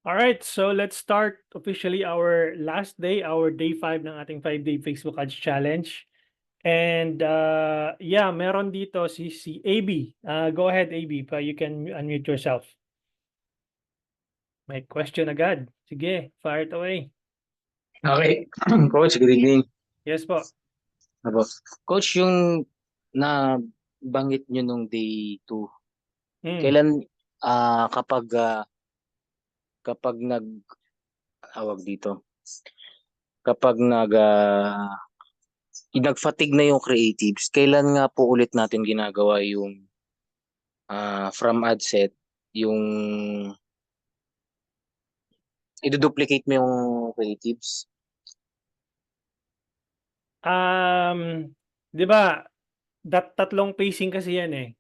Alright, so let's start officially our last day, our day 5 ng ating 5-day Facebook Ads Challenge. And yeah, meron dito si AB. Go ahead, AB, you can unmute yourself. May question agad. Sige, fire it away. Okay. Coach, good evening. Yes po. Apo. Coach, yung nabanggit nyo nung day 2, Mm. kailan kapag awag dito, kapag nag-fatigue na yung creatives, kailan nga po ulit natin ginagawa yung from ad set, yung i-duplicate mo yung creatives? Di ba, tatlong pacing kasi yan eh.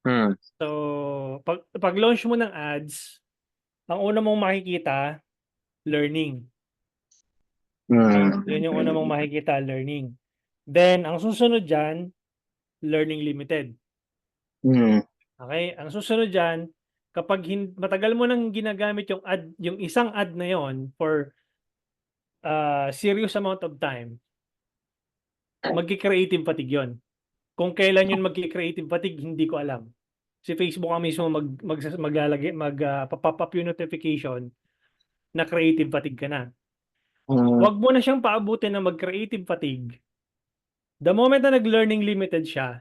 Hmm. So, pag launch mo ng ads, ang una mong makikita, learning. Hmm. Yun yung una mong makikita, learning. Then, ang susunod dyan, learning limited. Hmm. Okay? Ang susunod dyan, kapag matagal mo nang ginagamit yung ad, yung isang ad na yon for serious amount of time, magki-creative fatigue yon. Kung kailan yun magki-creative fatigue, hindi ko alam. Si Facebook ang mismo pop up yung notification na creative fatigue ka na. Hmm. Huwag mo na siyang paabutin na mag-creative fatigue. The moment na nag-learning limited siya,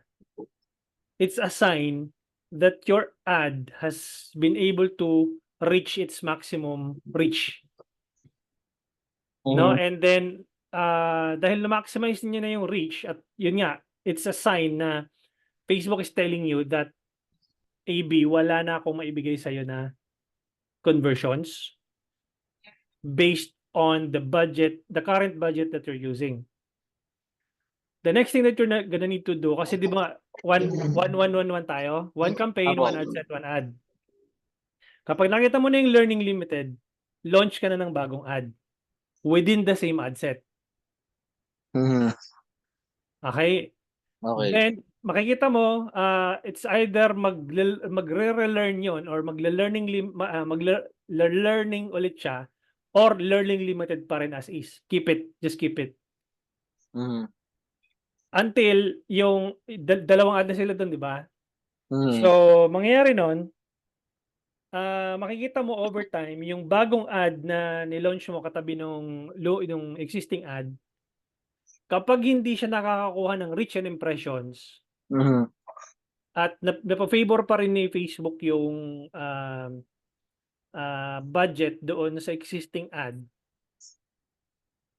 it's a sign that your ad has been able to reach its maximum reach. No? Hmm. And then, dahil na-maximize niya na yung reach, at yun nga, it's a sign na Facebook is telling you that, AB, wala na akong maibigay sa'yo na conversions based on the budget, the current budget that you're using. The next thing that you're gonna need to do, kasi di ba, 1-1-1-1 tayo? One campaign, Apo. one ad set, one ad. Kapag nakita mo na yung learning limited, launch ka na ng bagong ad within the same ad set. Hmm. Okay? Okay. Then, makikita mo, it's either magre-relearn yun or magle-learning ulit siya or learning limited pa rin as is. Keep it. Just keep it. Hmm. Until yung dalawang ad na sila doon, di ba? Hmm. So, mangyayari nun, makikita mo over time yung bagong ad na nilaunch mo katabi nung existing ad, kapag hindi siya nakakakuha ng reach and impressions, Hmm. at napa-favor pa rin ni Facebook yung budget doon sa existing ad,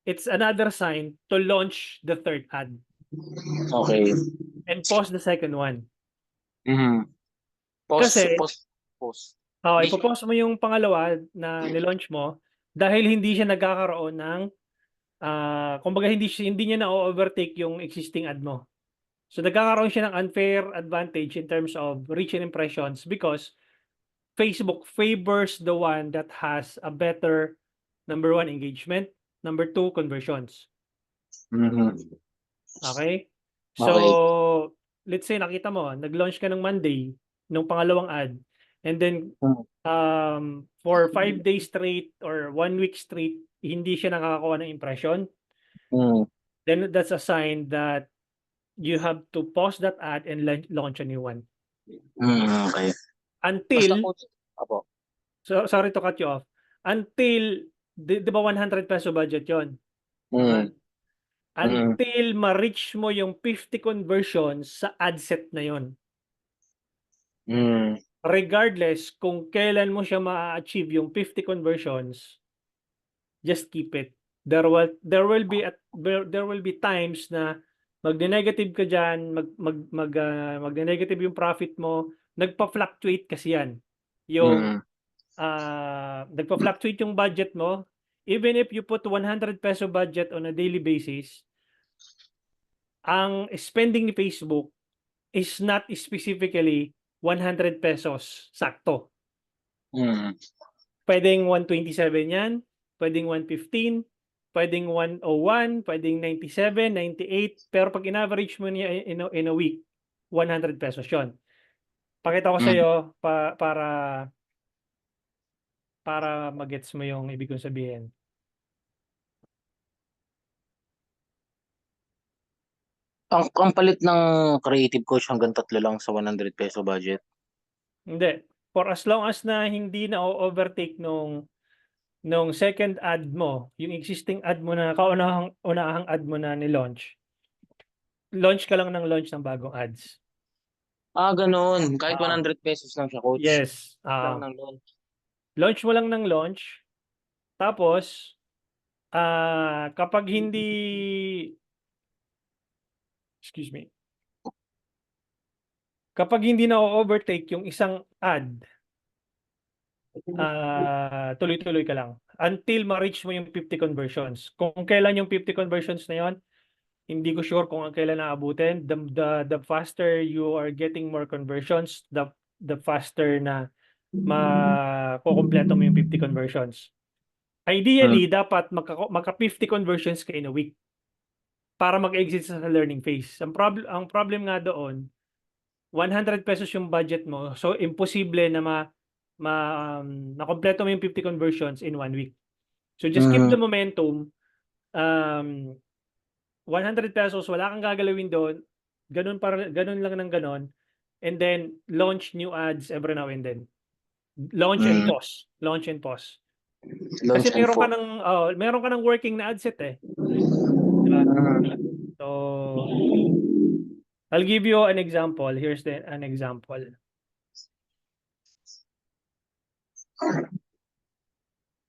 it's another sign to launch the third ad Okay. and pause the second one. Mhm. Kasi, Pause. ipopost mo yung pangalawa na nilaunch mo dahil hindi siya nagkakaroon ng kumbaga hindi niya na-overtake yung existing ad mo. So nagkakaroon siya ng unfair advantage in terms of reach and impressions because Facebook favors the one that has a better, number 1, engagement, number 2, conversions. Mhm. Okay? So, Okay. let's say nakita mo, nag-launch ka ng Monday nung pangalawang ad, and then for 5 days straight or 1 week straight, hindi siya nakakakuha ng impression, Mm. then that's a sign that you have to pause that ad and launch a new one. Okay. Basta Until, coach, apo. sorry to cut you off, until, di ba 100 peso budget yon? Mm. Mm. Until ma-reach mo yung 50 conversions sa ad set na yon. Mm. Regardless kung kailan mo siya ma-achieve yung 50 conversions, just keep it. There will be times na magne-negative ka diyan, magne-negative yung profit mo, nagpa-fluctuate kasi yan. Yung Mm. nagpa-fluctuate yung budget mo, even if you put 100 peso budget on a daily basis, ang spending ni Facebook is not specifically 100 pesos sakto. Mm. Pwedeng 127 yan, pwedeng 115, pwedeng 101, pwedeng 97, 98, pero pag in-average mo niya in a week, 100 pesos yon. Pakita ko sa Mm. iyo para para magets mo yung ibig kong sabihin. Ang palit ng creative coach hanggang 3 lang sa 100 peso budget. Hindi. For as long as na hindi na overtake nung second ad mo, yung existing ad mo na kaunahang ad mo na ni-launch, launch ka lang ng launch ng bagong ads. Ganun. Kahit 100 pesos lang siya, coach. Yes. Lang ng loan. Launch mo lang ng launch. Tapos, kapag hindi, excuse me, kapag hindi na overtake yung isang ad, tuloy-tuloy ka lang until ma-reach mo yung 50 conversions. Kung kailan yung 50 conversions na yon, hindi ko sure kung kailan naabutin. The faster you are getting more conversions, the faster na makukumpleto mo yung 50 conversions. Ideally, dapat maka 50 conversions ka in a week para mag-exit sa learning phase. Ang problem nga doon, 100 pesos yung budget mo, so imposible na nakompleto mo yung 50 conversions in 1 week. So just keep the momentum. 100 pesos, wala kang gagalawin doon. Ganun lang ng ganun. And then launch new ads every now and then. Launch and pause. Launch and pause. Launch Kasi and meron ka ng working na ad set eh. Diba? So I'll give you an example. Here's an example.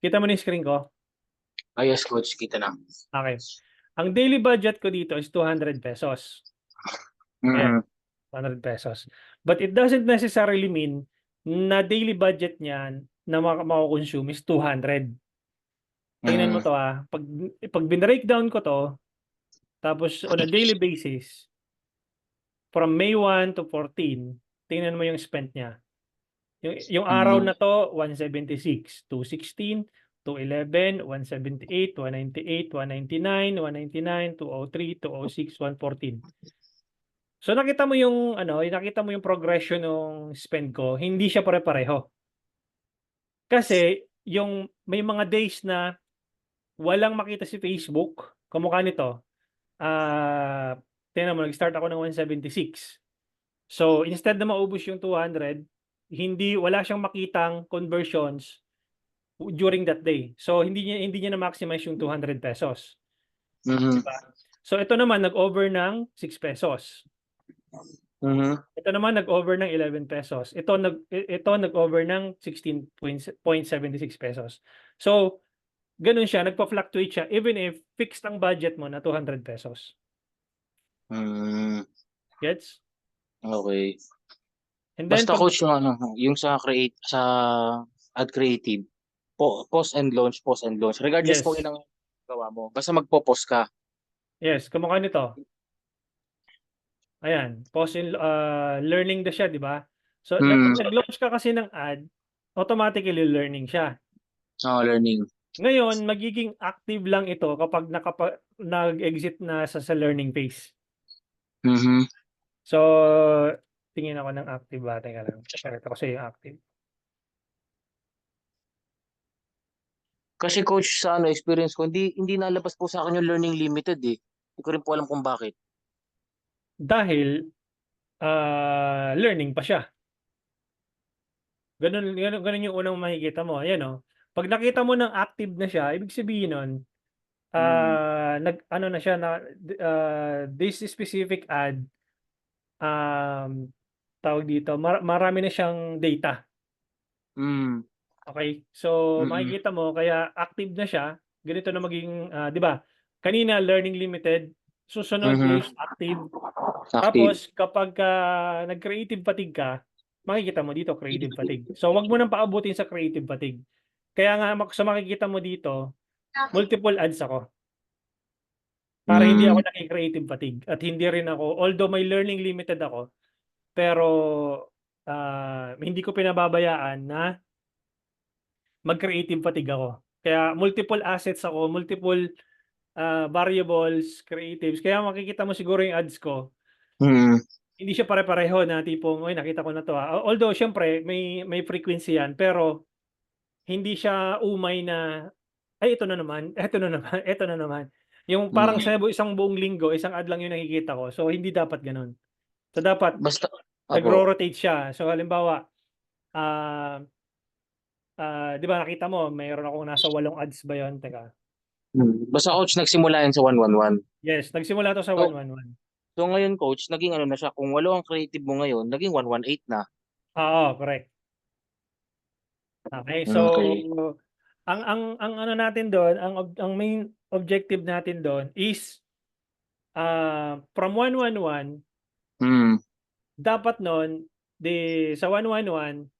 Kita mo na yung screen ko? Yes, coach. Kita na. Okay. Ang daily budget ko dito is 200 pesos. Ayan, 200 pesos. But it doesn't necessarily mean na daily budget niyan na mako-consume is 200. Tingnan mo to Pag binreakdown ko to, tapos on a daily basis, from May 1 to 14, tingnan mo yung spent niya. Yung araw na to, 176, 216, 211, 178, 198, 199, 199, 203, 206, 114. So nakita mo yung progression ng spend ko, hindi siya pare-pareho. Kasi yung may mga days na walang makita si Facebook, kamukha nito. Tingnan mo, nag-start ako ng 176. So instead na maubos yung 200, wala siyang makitang conversions during that day. So hindi niya na-maximize yung 200 pesos. Diba? So ito naman nag-over ng 6 pesos. Ito naman nag-over ng 11 pesos. Ito nag-over ng 16.76 pesos. So ganun siya, nagpa-fluctuate siya even if fixed ang budget mo na 200 pesos. Gets? Okay. And then Basta coach yung sa ad creative, pause and launch. Regardless kung ilang gawa mo, basta magpo-pause ka. Yes, kamukha nito. Ayan, pause in learning na siya, di ba? So pag nag-launch ka kasi ng ad, automatically learning siya. Learning. Ngayon, magiging active lang ito kapag nag-exit na sa learning phase. So, tingin ako ng active ba? Teka lang. Ito kasi yung active. Kasi coach sa experience ko, hindi nalabas po sa akin yung learning limited eh. Hindi ko rin po alam kung bakit. Dahil learning pa siya. Ganun yung unang makikita mo. Ayan oh. Pag nakita mo ng active na siya, ibig sabihin nun, na siya this specific ad, tawag dito, marami na siyang data. Okay? So, makikita mo, kaya active na siya, ganito na maging, di ba? Kanina, learning limited, susunod is active. Tapos, kapag nag-creative fatigue ka, makikita mo dito, creative fatigue. So, wag mo nang paabutin sa creative fatigue. Kaya nga, sa makikita mo dito, multiple ads ako. Para hindi ako naki-creative fatigue. At hindi rin ako, although may learning limited ako, pero hindi ko pinababayaan na mag-creative fatigue ako. Kaya multiple assets ako, multiple variables, creatives. Kaya makikita mo siguro yung ads ko. Hindi siya pare-pareho na tipong, nakita ko na to. Although, syempre, may frequency yan. Pero, hindi siya umay na, "Ay ito na naman, eto na naman, eto na naman." Yung parang Mm. sa isang buong linggo, isang ad lang yung nakikita ko. So, hindi dapat gano'n. So, dapat Basta opo. nagro-rotate siya. So, halimbawa, ah, 'di ba nakita mo mayroon akong nasa 8 ads ba 'yun? Teka. Basta coach nagsimula yan sa 111. Yes, nagsimula 'to sa So 111. so ngayon coach, naging ano na siya, kung 8 ang creative mo ngayon, naging 118 na. Oo, correct. Okay, so Okey. ang ano natin do'n, ang main objective natin do'n is, from 111 Hmm. dapat no'n, sa 111,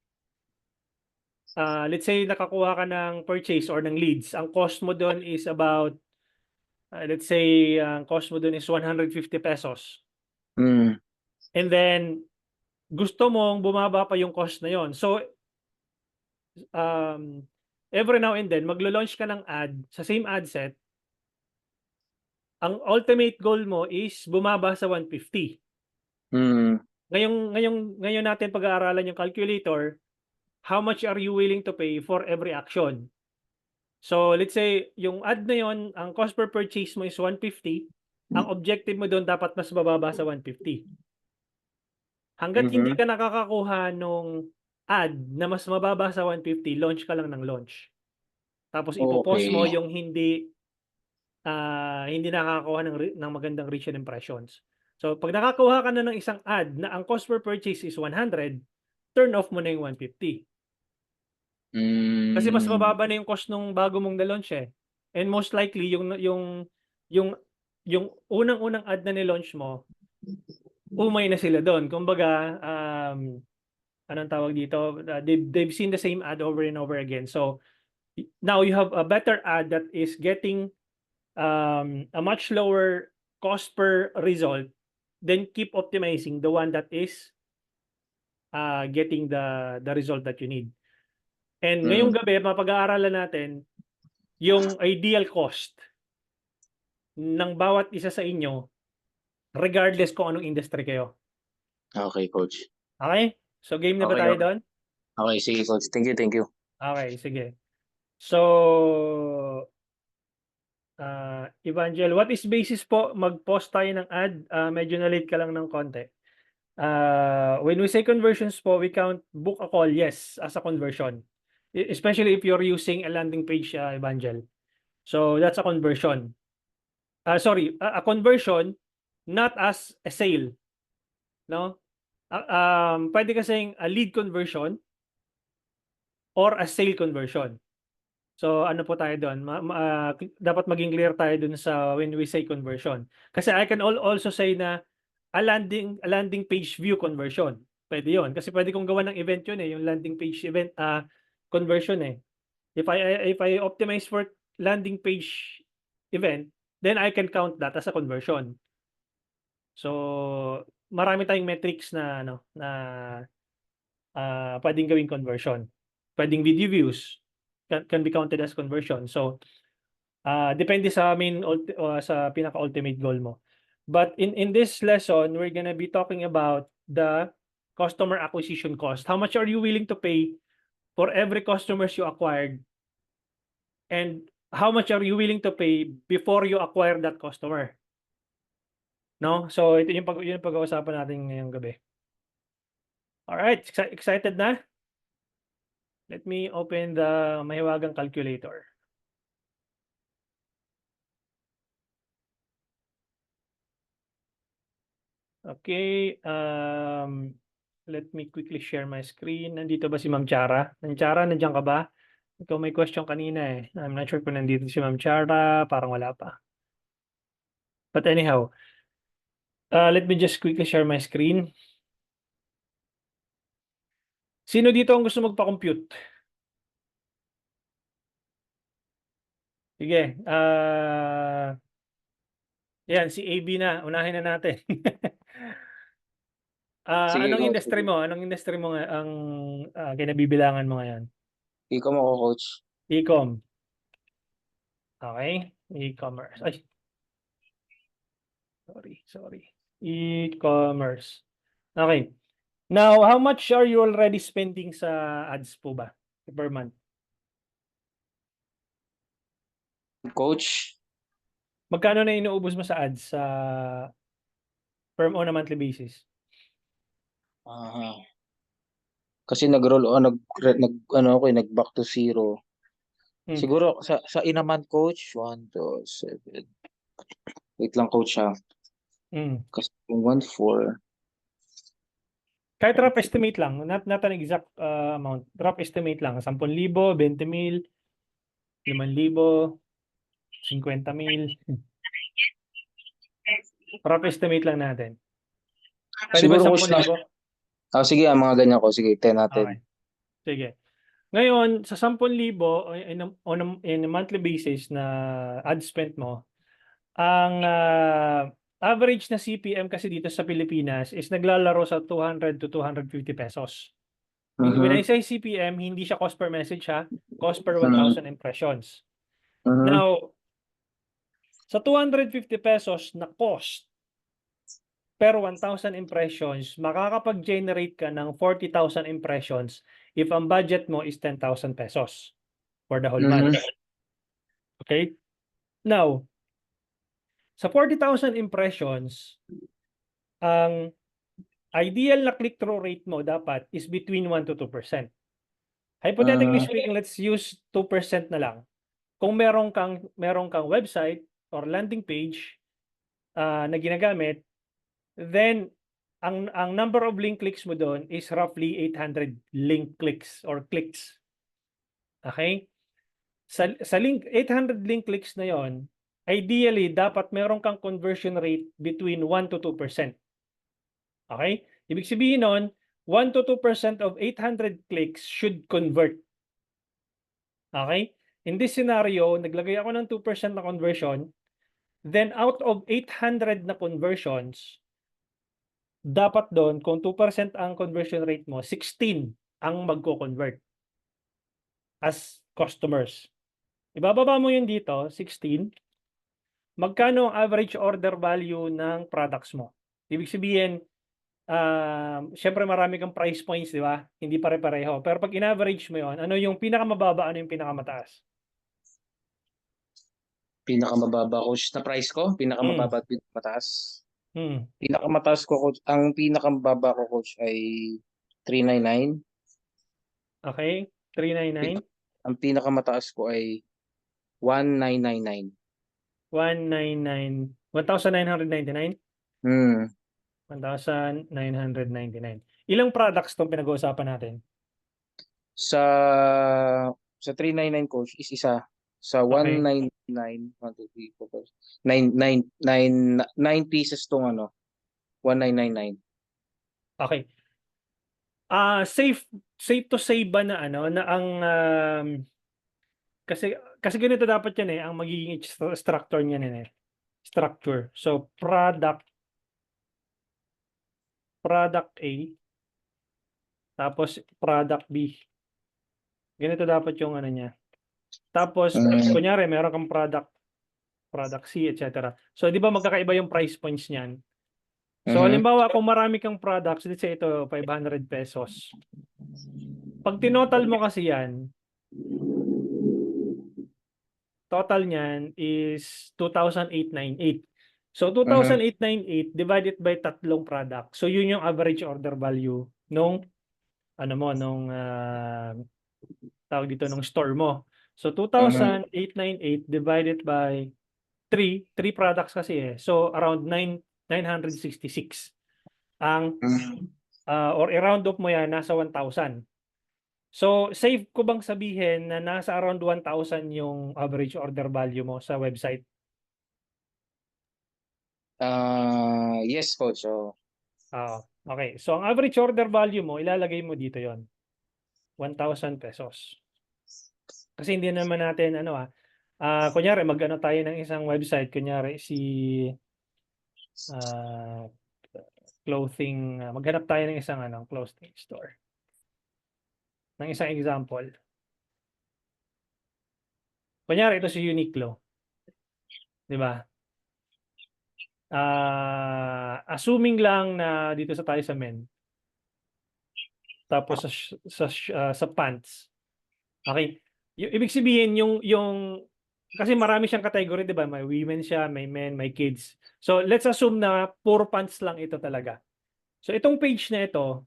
let's say nakakuha ka ng purchase or ng leads, ang cost mo do'n is about, let's say ang cost mo do'n is ₱150. Hmm. And then gusto mong bumaba pa yung cost na 'yon. So, um, every now and then maglo-launch ka ng ad sa same ad set, ang ultimate goal mo is bumaba sa 150. Mm. Ngayon natin pag-aaralan yung calculator, how much are you willing to pay for every action? So, let's say yung ad na yon, ang cost per purchase mo is 150, ang objective mo dun dapat mas bababa sa 150. Hangga't hindi Mhm. ka nakakakuha nung ad na mas mababa sa 150, launch ka lang ng launch. Tapos ipo-pause mo Okey. yung hindi nakakakuha ng magandang reach and impressions. So, 'pag nakakuha ka na ng isang ad na ang cost per purchase is 100, turn off mo na yung 150. Kasi mas Hmm. mababa na yung cost nung bago mong na-launch, eh. And most likely yung yung unang-unang ad na ni-launch mo, umay na sila dun. Kumbaga, anong tawag dito, they've seen the same ad over and over again. So, now you have a better ad that is getting, a much lower cost per result, then keep optimizing the one that is, getting the result that you need. And Hmm. ngayong gabi mapag-aaralan natin yung ideal cost ng bawat isa sa inyo, regardless kung anong industry kayo. Okey coach. Okay? So, game na ba Okey, tayo okey. dun? Okey sige coach. Thank you, thank you. Okay, sige. So, Evangel, what is basis po mag-post tayo ng ad? Medyo na-late ka lang ng konti. When we say conversions po, we count book a call, yes, as a conversion. Especially if you're using a landing page, Evangel. So, that's a conversion. Sorry, a conversion, not as a sale, no? Pwede kasing a lead conversion or a sale conversion. So, ano po tayo do'n, dapat maging clear tayo do'n sa when we say conversion. Kasi I can also say na a landing page view conversion, puwede 'yun. Kasi puwede kong gawan ng event 'yun, eh, yung landing page event, conversion, eh. If I optimize for landing page event, then I can count that as a conversion. So, marami tayong metrics na ano, na, puwedeng gawing conversion. Puwedeng video views can be counted as conversion. So, depende sa sa pinaka-ultimate goal mo. But in this lesson, we're gonna be talking about the customer acquisition cost. How much are you willing to pay for every customers you acquired, and how much are you willing to pay before you acquire that customer, 'no? So, ito yung pag-uusapan natin ngayong gabi. Alright, excited na? Let me open the mahiwagang calculator. Okay, let me quickly share my screen. Nandito ba si Ma'am Chara? Ma'am Chara, nandiyan ka ba? Ikaw may question kanina, eh. I'm not sure kung nandito si Ma'am Chara, parang wala pa. But anyhow, let me just quickly share my screen. Sino dito ang gusto magpa-compute? Sige, 'yan si AB na, unahin na natin. Sige Anong coach, industry sige. mo? Anong industry mo ang, kinabibilangan mo ngayon? Ikaw ako coach. E-com, okey. E-commerce, ay sorry. E-commerce, okey. Now, how much are you already spending sa ads po ba per month? Coach, Magkano na inuubos mo sa ads sa on a monthly basis? ah, kasi nag-roll on, nag ano ako, nag back to zero. Hmm, Siguro sa inaman coach, 1, 2, 7. Wait lang coach ha. hmm. Kasi yung 1, 4. Kahit rough estimate lang, not an exact, amount. Rough estimate lang, 10,000, 20,000, 5,000, 50,000. Rough estimate lang natin. Puwede ba Siguro coach na, 10,000? sige mga ganyan ko. Sige, 10 natin. Okey, sige. Ngayon sa 10,000 in a monthly basis na ad spend mo, ang, average na CPM kasi dito sa Pilipinas is naglalaro sa ₱200 to ₱250. When I Mhm. say CPM, hindi siya cost per message ha, cost per Mhm. 1,000 impressions. Mhm. Now, sa ₱250 na cost per 1,000 impressions, makakapag-generate ka ng 40,000 impressions if ang budget mo is ₱10,000 for the whole month. Mhm. Okay? Now, sa 40,000 impressions, ang ideal na click-through rate mo dapat is between 1 to 2%. Hypothetically Mhm. speaking, let's use 2% na lang. Kung meron kang website or landing page, na ginagamit, then ang number of link clicks mo dun is roughly 800 link clicks or clicks, okey? Sa 800 link clicks na yon, ideally dapat meron kang conversion rate between 1 to 2%, okey? Ibig sabihin nun, 1 to 2% of 800 clicks should convert, okey? In this scenario, naglagay ako ng 2% na conversion, then out of 800 na conversions, dapat dun kung 2% ang conversion rate mo, 16 ang magko-convert as customers. Ibababa mo yun dito, 16, magkano ang average order value ng products mo? Ibig sabihin, siyempre marami kang price points, 'di ba? Hindi pare-pareho. Pero 'pag in-average mo 'yon, ano yung pinakamababa, ano yung pinakamataas? Pinakamababa coach na price ko, Hmm, pinakamababa at pinakamataas. hmm, Pinakamataas ko coach, ang pinakamababa ko coach ay 399. okey, 399, Ang pinakamataas ko ay 1999. 199, 1,999, Hmm. 1,999. Ilang products 'tong pinag-uusapan natin? Sa 399 coach is isa. Sa Okey, 199, 1, 2, 3, 4, 5, 9 pieces tong ano, 1999. okey. Safe safe to say ba na ano, na ang, kasi ganito dapat 'yan, ang magiging structure niyan, structure. So, product A, tapos product B. Ganito dapat yung ano niya. Tapos Mm. kunyari meron kang product C, et cetera. So, 'di ba magkakaiba yung price points niyan? So, Mhm. halimbawa kung marami kang products, let's say ito ₱500. 'Pag tinotal mo kasi 'yan, total niyan is 2,898. So, Mhm. 2,898 divided by tatlong product. So, yun yung average order value nung ano mo, nung, tawag dito, nung store mo. So, Mhm. 2,898 divided by 3 products kasi, So, around 966 ang, Mhm. or i-round off mo 'yan, nasa 1,000. So, safe ko bang sabihin na nasa around 1,000 yung average order value mo sa website? Yes coach. So, Oo, okey. So, ang average order value mo ilalagay mo dito yon, ₱1,000. Kasi hindi naman natin ano, kunyari mag-ano tayo ng isang website, kunyari ah, maghanap tayo ng isang ano, clothing store, ng isang example. Kunyari ito si Uniqlo, 'di ba? Assuming lang na dito tayo sa men, tapos sa pants, okey. Ibig sabihin yung Kasi marami siyang category, di ba? May women siya, may men, may kids. So, let's assume na puro pants lang ito talaga. So, itong page na ito,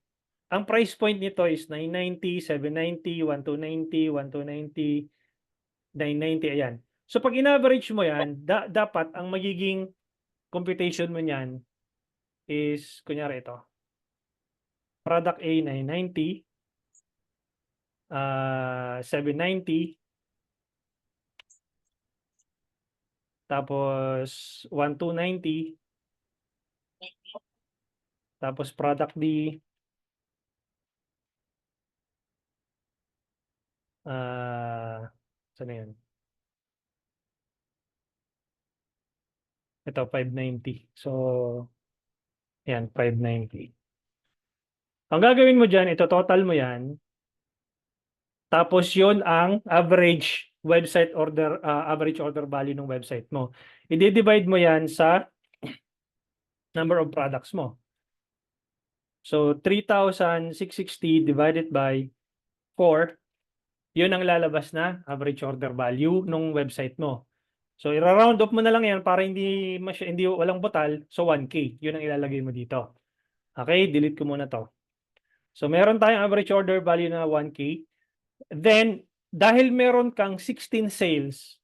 ang price point nito is 990, 790, 1290, 1290, 990, ayan. So, pag in-average mo yan, dapat ang magiging computation mo niyan is, kunyari ito, product A 990, 790, tapos 1290, tapos product B, saan na yun? Ito, 590. So, yan, 590. Ang gagawin mo dyan, ito total mo yan. Tapos yun ang average website order, average order value ng website mo. I-divide mo yan sa number of products mo. So, 3,660 divided by 4, yun ang lalabas na average order value ng website mo. So, i-round off mo na lang yan para hindi walang butal. So, 1K. Yun ang ilalagay mo dito. Okay, delete ko muna to. So, meron tayong average order value na 1K. Then, dahil meron kang 16 sales,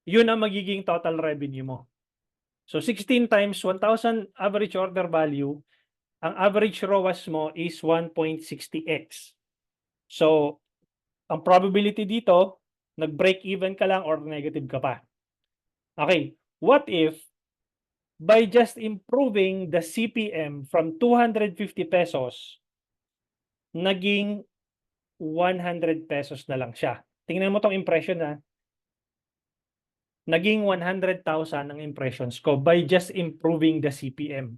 yun ang magiging total revenue mo. So, 16 times 1,000 average order value, ang average ROAS mo is 1.60x. So, ang probability dito, nag-break even ka lang or negative ka pa. Okay, what if by just improving the CPM from 250 pesos, naging 100 pesos na lang siya. Tingnan mo tong impression ha. Naging 100,000 ang impressions ko by just improving the CPM.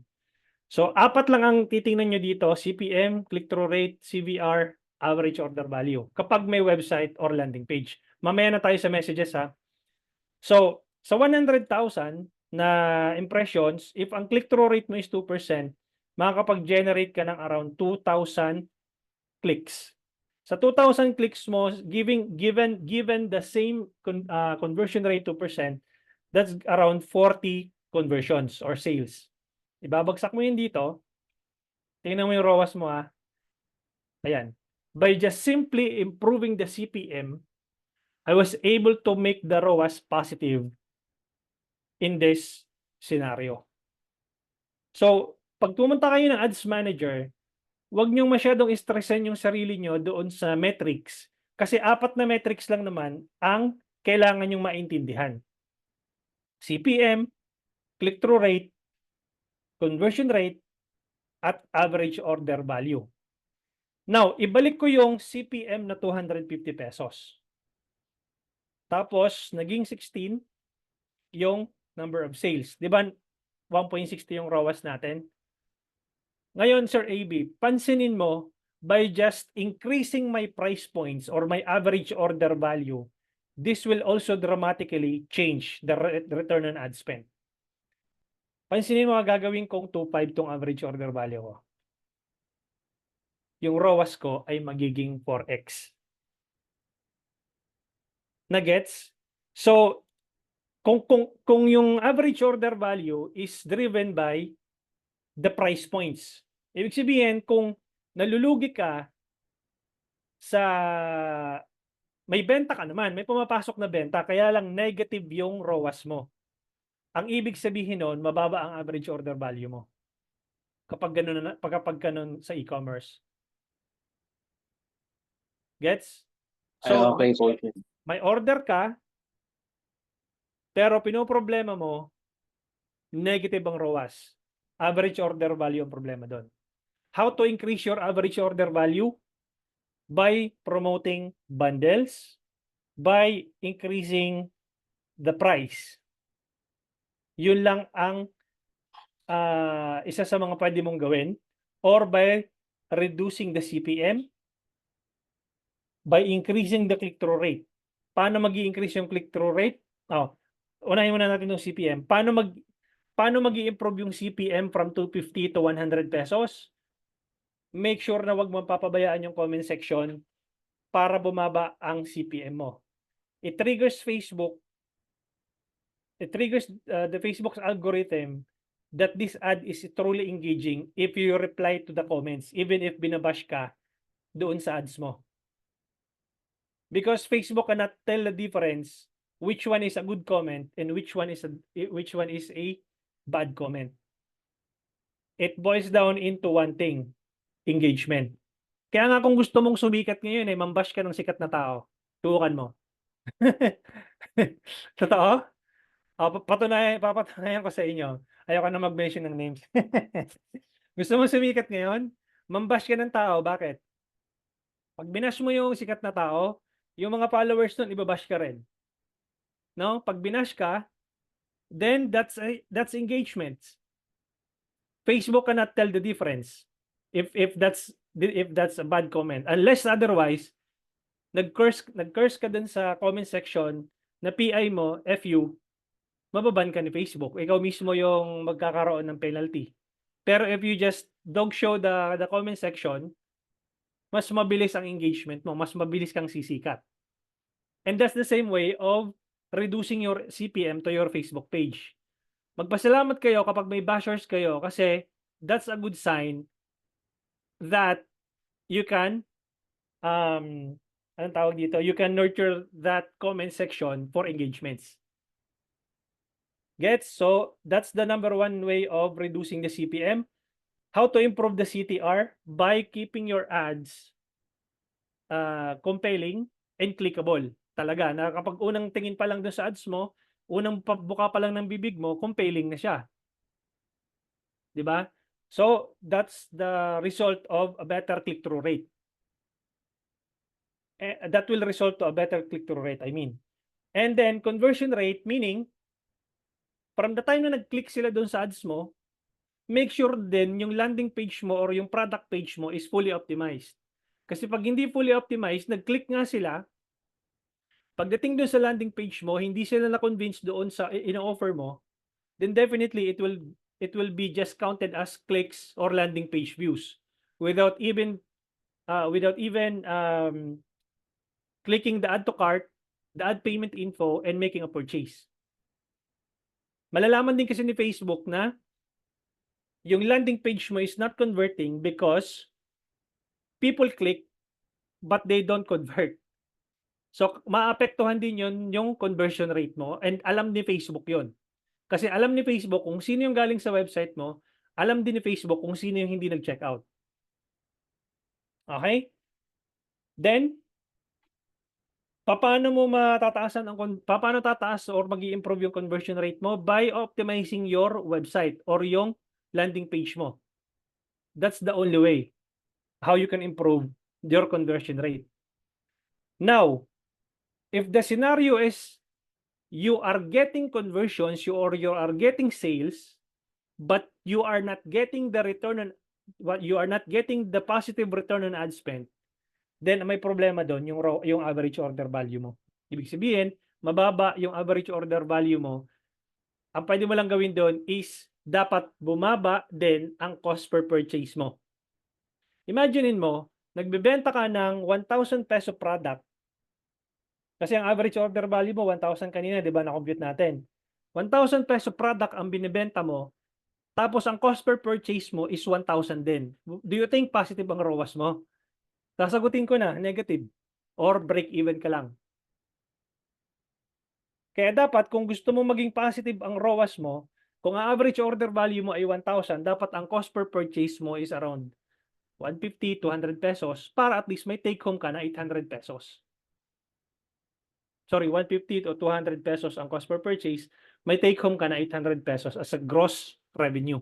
So, 4 lang ang titingnan nyo dito, CPM, click-through rate, CVR, average order value. Kapag may website or landing page. Mamaya na tayo sa messages ha. So, sa 100,000 na impressions, if ang click-through rate mo is 2%, makakapag-generate ka ng around 2,000 clicks. Sa 2,000 clicks mo, given the same conversion rate 2%, that's around 40 conversions or sales. Ibabagsak mo yun dito. Tingnan mo yung ROAS mo ha. Ayan. By just simply improving the CPM, I was able to make the ROAS positive in this scenario. So, pag pumunta kayo ng Ads Manager, huwag niyong masyadong stressin yung sarili niyo doon sa metrics. Kasi 4 na metrics lang naman ang kailangan niyong maintindihan. CPM, click-through rate, conversion rate, at average order value. Now, ibalik ko yung CPM na 250 pesos. Tapos, naging 16 yung number of sales. Di ba 1.60 yung ROAS natin? Ngayon, Sir AB, pansinin mo, by just increasing my price points or my average order value, this will also dramatically change the return on ad spend. Pansinin mo, gagawin kong 2.5 tong average order value ko. Yung ROAS ko ay magiging 4x. Na-gets? So, kung yung average order value is driven by the price points, ibig sabihin, kung nalulugi ka sa may benta ka naman, may pumapasok na benta, kaya lang negative yung ROAS mo. Ang ibig sabihin nun, mababa ang average order value mo. Kapag ganun sa e-commerce. Gets? So, Okay po. may order ka, pero pinoproblema mo, negative ang ROAS. Average order value ang problema doon. How to increase your average order value? By promoting bundles, by increasing the price. Yun lang ang isa sa mga pwede mong gawin, or by reducing the CPM, by increasing the click-through rate. Paano mag-i-increase yung click-through rate? Unahin muna natin yung CPM. Paano mag-i-improve yung CPM from 250 to 100 pesos? Make sure na wag mo papabayaan yung comment section para bumaba ang CPM mo. it triggers the Facebook's algorithm that this ad is truly engaging if you reply to the comments, even if binabash ka doon sa ads mo. Because Facebook cannot tell the difference which one is a good comment and which one is a bad comment. It boils down into one thing, engagement. Kaya nga kung gusto mong sumikat ngayon mambash ka ng sikat na tao, tukan mo. Totoo? Papatunayan ko sa inyo. Ayoko na mag-mention ng names. Gusto mo sumikat ngayon? Mambash ka ng tao. Bakit? Pag binash mo yung sikat na tao, yung mga followers nun, ibabash ka rin. No? Pag binash ka, then that's engagement. Facebook cannot tell the difference if that's a bad comment. Unless otherwise, nag-curse ka dun sa comment section na PI mo, FU, mababan ka ni Facebook. Ikaw mismo yung magkakaroon ng penalty. Pero if you just don't show the comment section, mas mabilis ang engagement mo, mas mabilis kang sisikat. And that's the same way of reducing your CPM to your Facebook page. Magpasalamat kayo kapag may bashers kayo kasi that's a good sign that you can anong tawag dito? You can nurture that comment section for engagements. Gets? So that's the number one way of reducing the CPM. How to improve the CTR? By keeping your ads compelling and clickable. Talaga, na kapag unang tingin pa lang doon sa ads mo, unang buka pa lang ng bibig mo, compelling na siya. 'Di ba? So that's the result of a better click-through rate. That will result to a better click-through rate, I mean. And then conversion rate, meaning from the time na nag-click sila doon sa ads mo, make sure din yung landing page mo or yung product page mo is fully optimized. Kasi pag hindi fully optimized, nag-click nga sila, pagdating doon sa landing page mo, hindi sila na-convince doon sa ino-offer mo, then definitely it will be just counted as clicks or landing page views without even clicking the add to cart, the add payment info, and making a purchase. Malalaman din kasi ni Facebook na yung landing page mo is not converting because people click but they don't convert. So, maapektuhan din yun yung conversion rate mo and alam ni Facebook yun. Kasi alam ni Facebook kung sino yung galing sa website mo, alam din ni Facebook kung sino yung hindi nag-check out. Okay? Then, paano tataas or magi-improve yung conversion rate mo? By optimizing your website or yung landing page mo. That's the only way how you can improve your conversion rate. Now, if the scenario is you are getting conversions or you are getting sales, but you are not getting the positive return on ad spend, then may problema doon yung average order value mo. Ibig sabihin, mababa yung average order value mo. Ang pwede mo lang gawin doon is dapat bumaba din ang cost per purchase mo. Imaginein mo, nagbebenta ka ng 1,000 peso product. Kasi ang average order value mo 1,000 kanina, 'di ba? Na-compute natin. 1,000 peso product ang binebenta mo, tapos ang cost per purchase mo is 1,000 din. Do you think positive ang ROAS mo? Sasagutin ko na, negative. Or break even ka lang. Kaya dapat kung gusto mo maging positive ang ROAS mo, kung ang average order value mo ay 1,000, dapat ang cost per purchase mo is around 150, 200 pesos para at least may take home ka na 800 pesos. Sorry, 150 to 200 pesos ang cost per purchase, may take home ka na 800 pesos as a gross revenue.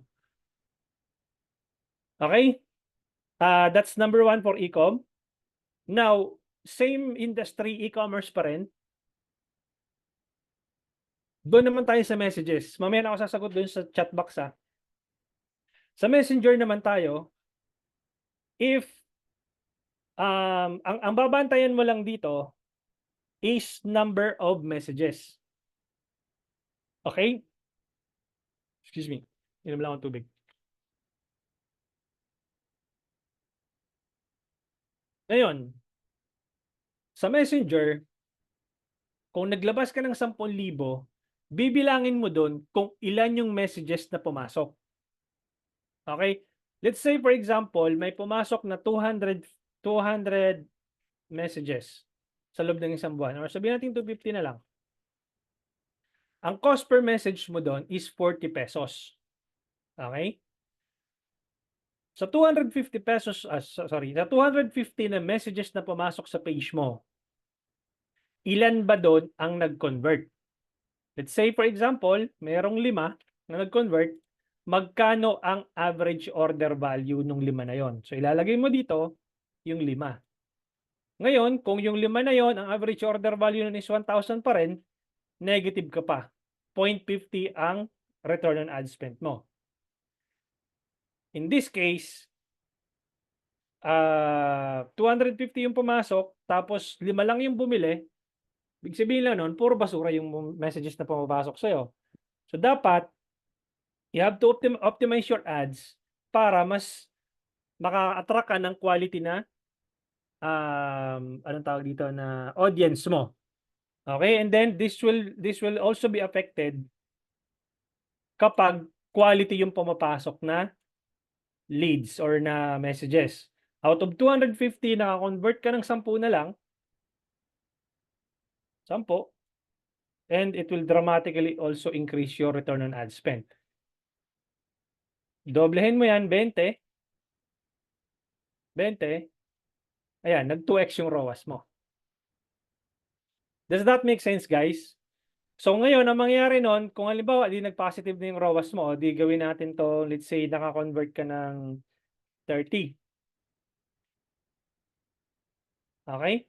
Okay? That's number one for e-com. Now, same industry, e-commerce pa rin. Doon naman tayo sa messages. Mamaya na ako sasagot doon sa chat box ha. Sa Messenger naman tayo, if ang babantayan mo lang dito is number of messages. Okay? Excuse me. Inom lang akong tubig. Ngayon, sa Messenger, kung naglabas ka ng 10,000, bibilangin mo doon kung ilan yung messages na pumasok. Okay? Let's say for example, may pumasok na 200 messages sa loob ng isang buwan, or sabihin natin 250 na lang. Ang cost per message mo doon is 40 pesos. Okay? Sa 250 pesos, sorry, sa 250 na messages na pumasok sa page mo, ilan ba doon ang nag-convert? Let's say for example, mayroong 5 na nag-convert, magkano ang average order value ng 5 na yon? So ilalagay mo dito yung 5. Ngayon, kung yung 5 na yon, ang average order value nun is 1,000 pa rin, negative ka pa. 0.50 ang return on ad spend mo. In this case, 250 yung pumasok, tapos 5 lang yung bumili, ibig sabihin lang nun, puro basura yung messages na pumapasok sa'yo. So dapat, you have to optimize your ads para mas maka-attract ka ng quality na anong tawag dito, na audience mo. Okay? And then this will also be affected kapag quality yung pumapasok na leads or na messages. Out of 250, naka-convert ka ng 10 na lang, 10, and it will dramatically also increase your return on ad spend. Doblehin mo yan, 20. Ayan, nag-2x yung ROAS mo. Does that make sense, guys? So ngayon, ang mangyayari nun, kung halimbawa, di nag-positive na yung ROAS mo, di gawin natin to, let's say, naka-convert ka ng 30. Okay?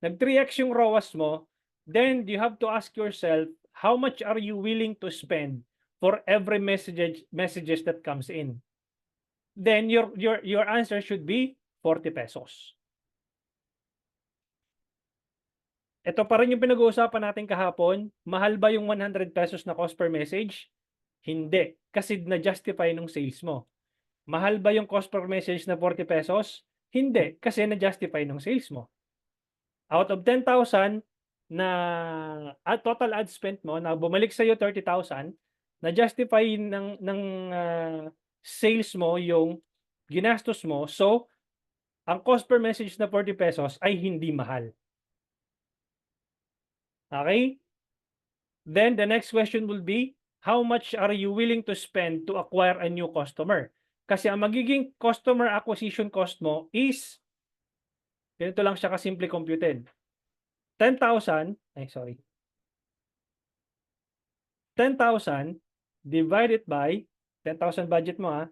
Nag-3x yung ROAS mo, then you have to ask yourself, how much are you willing to spend for every messages that comes in? Then your answer should be 40 pesos. Ito pa rin yung pinag-uusapan natin kahapon. Mahal ba yung 100 pesos na cost per message? Hindi, kasi na-justify nung sales mo. Mahal ba yung cost per message na 40 pesos? Hindi, kasi na-justify nung sales mo. Out of 10,000 na total ad spend mo, na bumalik sa'yo 30,000, na-justify ng sales mo yung ginastos mo. So, ang cost per message na 40 pesos ay hindi mahal. Okay? Then the next question will be, how much are you willing to spend to acquire a new customer? Kasi ang magiging customer acquisition cost mo is, ganito lang siya kasimple computed. 10,000 divided by 10,000 budget mo,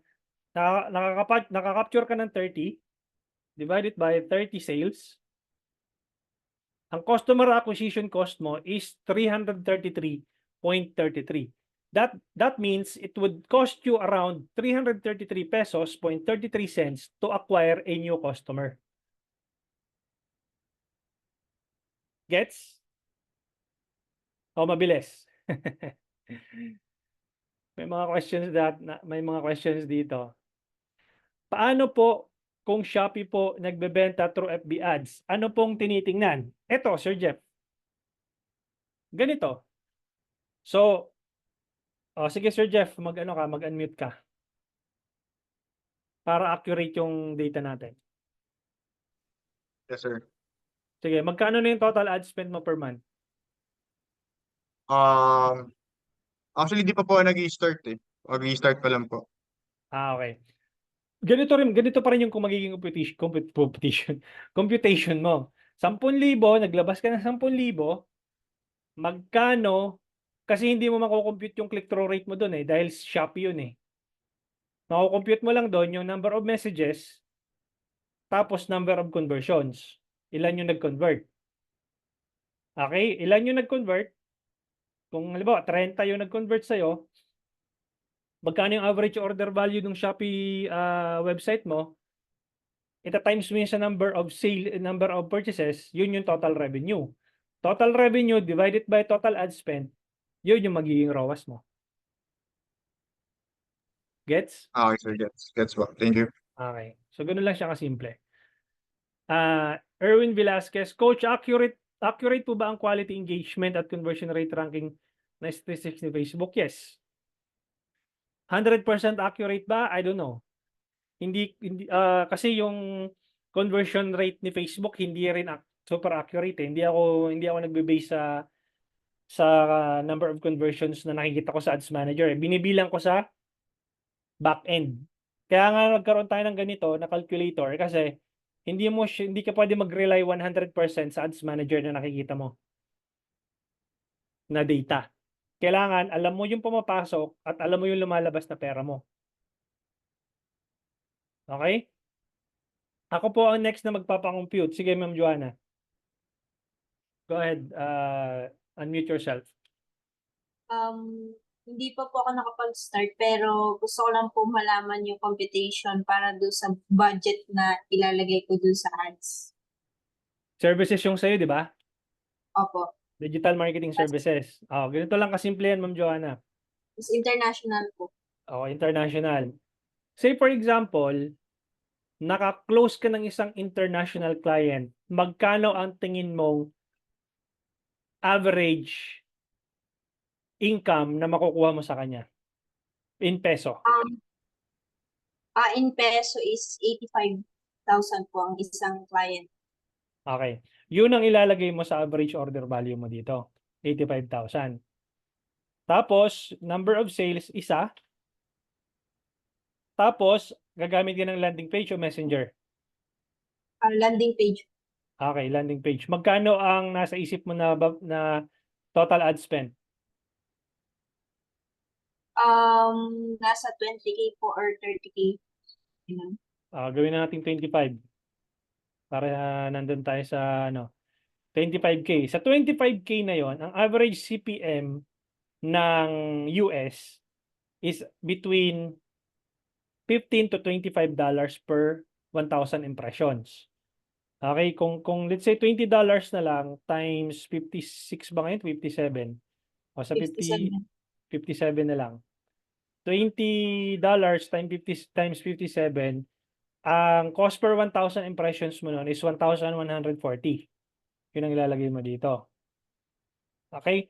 nakaka-capture ka ng 30 divided by 30 sales. Ang customer acquisition cost mo is 333.33. That means it would cost you around 333 pesos 33 cents to acquire a new customer. Gets? O mabilis. May mga questions dito. Paano po kung Shopee po nagbebenta through FB ads? Ano pong tinitingnan? Ito, Sir Jeff. Ganito. So, sige Sir Jeff, mag-unmute ka. Para accurate yung data natin. Yes, sir. Sige, magkano na yung total ad spend mo per month? Actually, di pa po nag-i-start eh. Mag-i-start pa lang po. Okay. Ganito pa rin yung kung magiging computation mo. 10,000, naglabas ka ng 10,000, magkano, kasi hindi mo makukompute yung click-through rate mo doon dahil Shopee yun Makukompute mo lang doon yung number of messages, tapos number of conversions. Ilan yung nag-convert. Okay? Ilan yung nag-convert? Kung halimbawa, 30 yung nag-convert sa'yo, magkano yung average order value ng Shopee website mo, ita-times mo yun sa number of purchases, yun yung total revenue. Total revenue divided by total ad spend, yun yung magiging ROAS mo. Gets? Okay, sir. Gets po. Thank you. Okay. So, ganun lang siya kasimple. Erwin Velasquez, Coach, accurate Accurate po ba ang quality engagement at conversion rate ranking na statistics ni Facebook? Yes. 100% accurate ba? I don't know. Kasi yung conversion rate ni Facebook hindi rin super accurate, eh. Hindi ako nagbe-base sa number of conversions na nakikita ko sa Ads Manager, eh. Binibilang ko sa back end. Kaya nga nagkaroon tayo ng ganito na calculator kasi hindi ka pwede mag-rely 100% sa Ads Manager na nakikita mo na data. Kailangan alam mo yung pumapasok at alam mo yung lumalabas na pera mo. Okay? Ako po ang next na magpapa-compute. Sige, Ma'am Joanna. Go ahead. Unmute yourself. Hindi pa po ako nakapag-start pero gusto ko lang po malaman yung computation para doon sa budget na ilalagay ko doon sa ads. Services yung sa'yo, di ba? Opo. Digital marketing services. Ganito lang kasimple yan, Ma'am Joanna. It's international po. International. Say for example, naka-close ka ng isang international client. Magkano ang tingin mong average income na makukuha mo sa kanya? In peso. In peso is 85,000 po ang isang client. Okay. Yun ang ilalagay mo sa average order value mo dito. 85,000. Tapos, number of sales, isa. Tapos, gagamit ka ng landing page o messenger? Landing page. Okay, landing page. Magkano ang nasa isip mo na total ad spend? Nasa 20K po or 30K. Yun. Gawin na natin 25. Para nandun tayo sa 25K. Sa 25K na yon, ang average CPM ng US is between $15 to $25 per 1,000 impressions. Okay, kung let's say $20 na lang times 56 ba ngayon? 57. O sa 57 na lang. $20 times 57, ang cost per 1,000 impressions mo nun is 1,140. Yun ang ilalagay mo dito. Okay?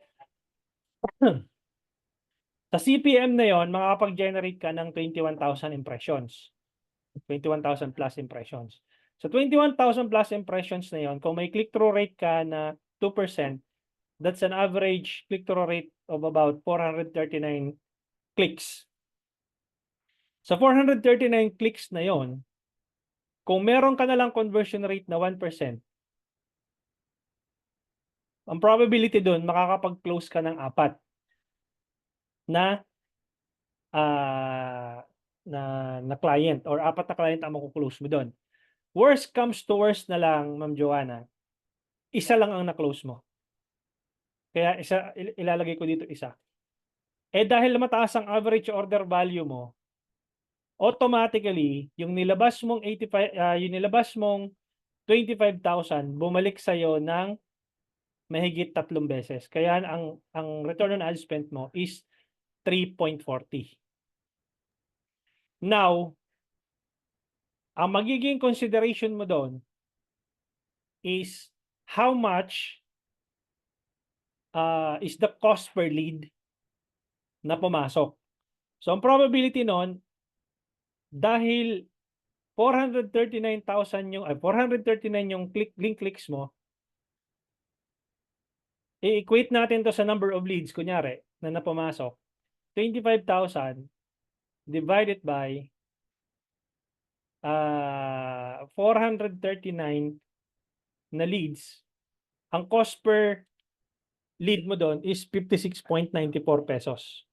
Sa CPM na yon, makakapag-generate ka ng 21,000 impressions. 21,000 plus impressions. So 21,000 plus impressions na yon, kung may click-through rate ka na 2%, that's an average click-through rate of about 439 clicks. Sa 439 clicks na yon, kung meron ka na lang conversion rate na 1%, ang probability doon, makakapag-close ka ng 4 na client or 4 na client ang makuklose mo doon. Worst comes to worst na lang, Ma'am Joanna, isa lang ang na-close mo. Kaya ilalagay ko dito isa. Dahil mataas ang average order value mo, automatically, yung nilabas mong 25,000, bumalik sa'yo ng mahigit 3 beses. Kaya ang return on ad spend mo is 3.40. Now, ang magiging consideration mo doon is how much is the cost per lead na pumasok. So, ang probability nun, dahil 439 yung link clicks mo, i-equate natin to sa number of leads, kunyari, na napumasok. 25,000 divided by 439 na leads, ang cost per lead mo doon is 56.94 pesos.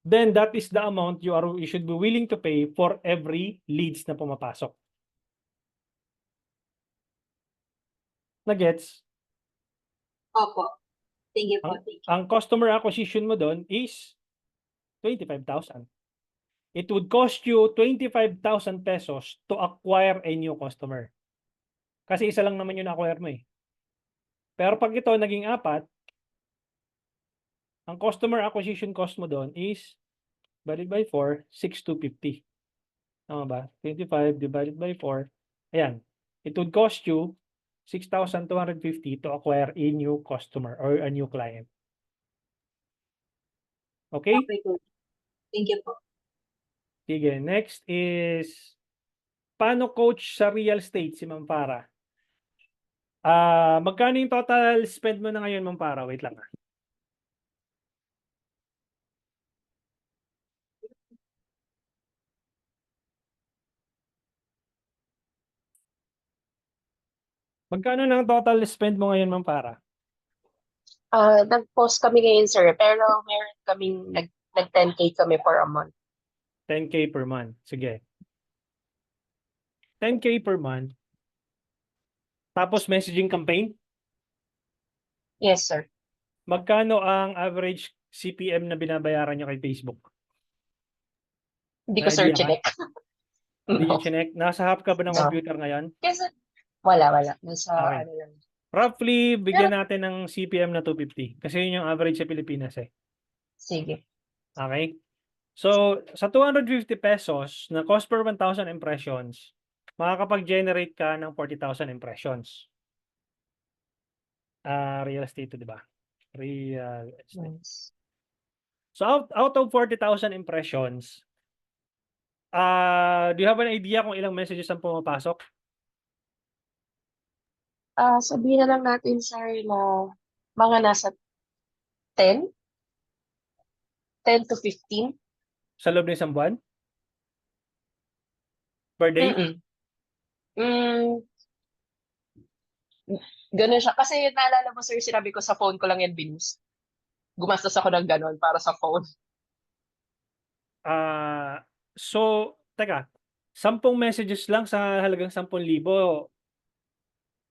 Then that is the amount you should be willing to pay for every leads na pumapasok. Na-gets? Opo. Thank you po. Ang customer acquisition mo doon is 25,000. It would cost you 25,000 pesos to acquire a new customer. Kasi isa lang naman yung na-acquire mo eh. Pero pag ito naging 4, ang customer acquisition cost mo doon is divided by 4, 6,250. Tama ba? 25 divided by 4. Ayan. It would cost you 6,250 to acquire a new customer or a new client. Okay? Okay, cool. Thank you po. Sige, next is paano coach sa real estate si Ma'am Para? Magkano yung total spend mo na ngayon, Ma'am Para? Wait lang. Magkano ng total spend mo ngayon, Ma'am Para? Nag-post kami ngayon, sir, pero meron kaming nag 10K kami for a month. 10K per month. Sige. 10K per month. Tapos messaging campaign? Yes, sir. Magkano ang average CPM na binabayaran nyo kay Facebook? Hindi May ko, sir, idea ka? chinek. Hindi nyo No. chinek? Nasa hub ka ba ng No. computer ngayon? Kasi, wala. Nasa, Okay. ano lang. Roughly, bigyan natin ng CPM na 250. Kasi yun yung average sa Pilipinas eh. Sige. Okay? So, sa 250 pesos na cost per 1,000 impressions, makakapag-generate ka ng 40,000 impressions. Real estate to, di ba? Real estate. Yes. So, out of 40,000 impressions, do you have an idea kung ilang messages ang pumapasok? Sabihin na lang natin, sir, na mga nasa 10 to 15. Sa loob ng isang buwan? Per day? Ganun siya. Kasi naalala mo, sir, sinabi ko sa phone ko lang yan binus. Gumastos ako ng ganun para sa phone. So, teka, 10 messages lang sa halagang 10,000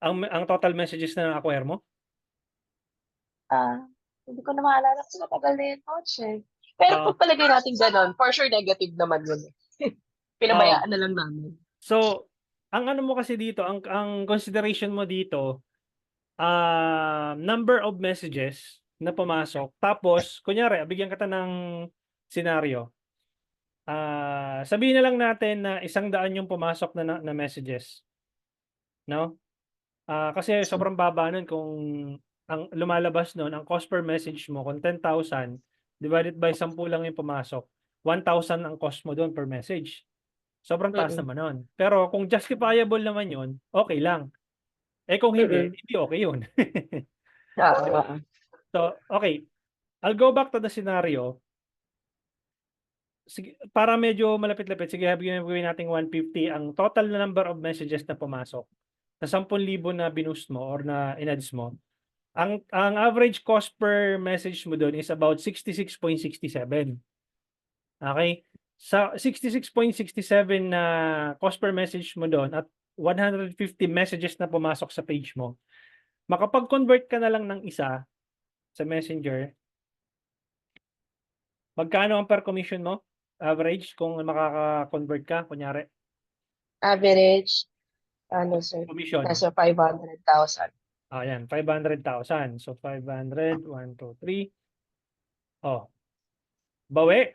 ang total messages na na-acquire mo? Hindi ko na maalala kasi matagal na yun, coach, eh. Pero Oo. kung palagay natin ganun, for sure negative naman yun. Pinabayaan na lang namin. So, ang ano mo kasi dito, ang consideration mo dito, number of messages na pumasok. Tapos, kunyari, bigyan kita ng scenario. Sabihin na lang natin na 100 yung pumasok na messages. No? Kasi sobrang baba nun kung ang lumalabas nun, ang cost per message mo, kung 10,000, divided by 10 lang yung pumasok, 1,000 ang cost mo doon per message. Sobrang taas naman nun. Pero kung justifiable naman yun, okay lang. Eh kung hindi, hindi okay yun. So, okay. I'll go back to the scenario. Sige, para medyo malapit-lapit, sige, gawin natin 150 ang total na number of messages na pumasok. Sa 10,000 na binoost mo or na in-ads mo, ang average cost per message mo doon is about 66.67. Okay? Sa 66.67 na cost per message mo doon at 150 messages na pumasok sa page mo, makapag-convert ka na lang ng isa sa Messenger, magkano ang per commission mo? Average kung makaka-convert ka, kunyari. Average, sir, Commission. nasa 500,000. Ayan, 500,000. So, 500, 1, 2, 3. Oh. Bawi?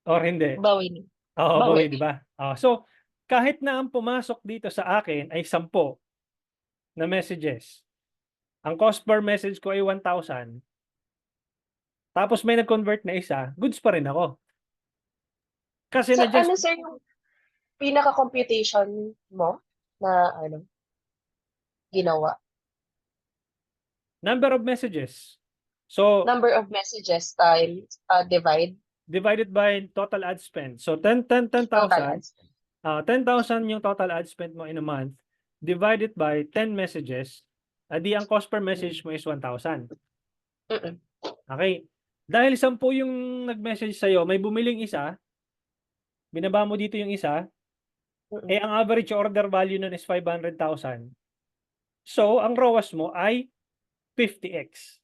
Or hindi? Bawi. Oo, bawi, Bawi. di ba? So, kahit na ang pumasok dito sa akin ay 10 na messages, ang cost per message ko ay 1,000, tapos may nag-convert na isa, goods pa rin ako. Kasi So, na-just sir, yung pinaka-computation mo na, ginawa? number of messages. So, Number of messages times, divided by total ad spend. So, 10,000. total ads. 10,000 yung total ad spend mo in a month, divided by 10 messages, di ang cost per message mo is 1,000. Okay. Dahil 10 yung nag-message sa'yo, may bumiling isa, binaba mo dito yung isa, ang average order value nun is 500,000. So, ang ROAS mo ay 50x.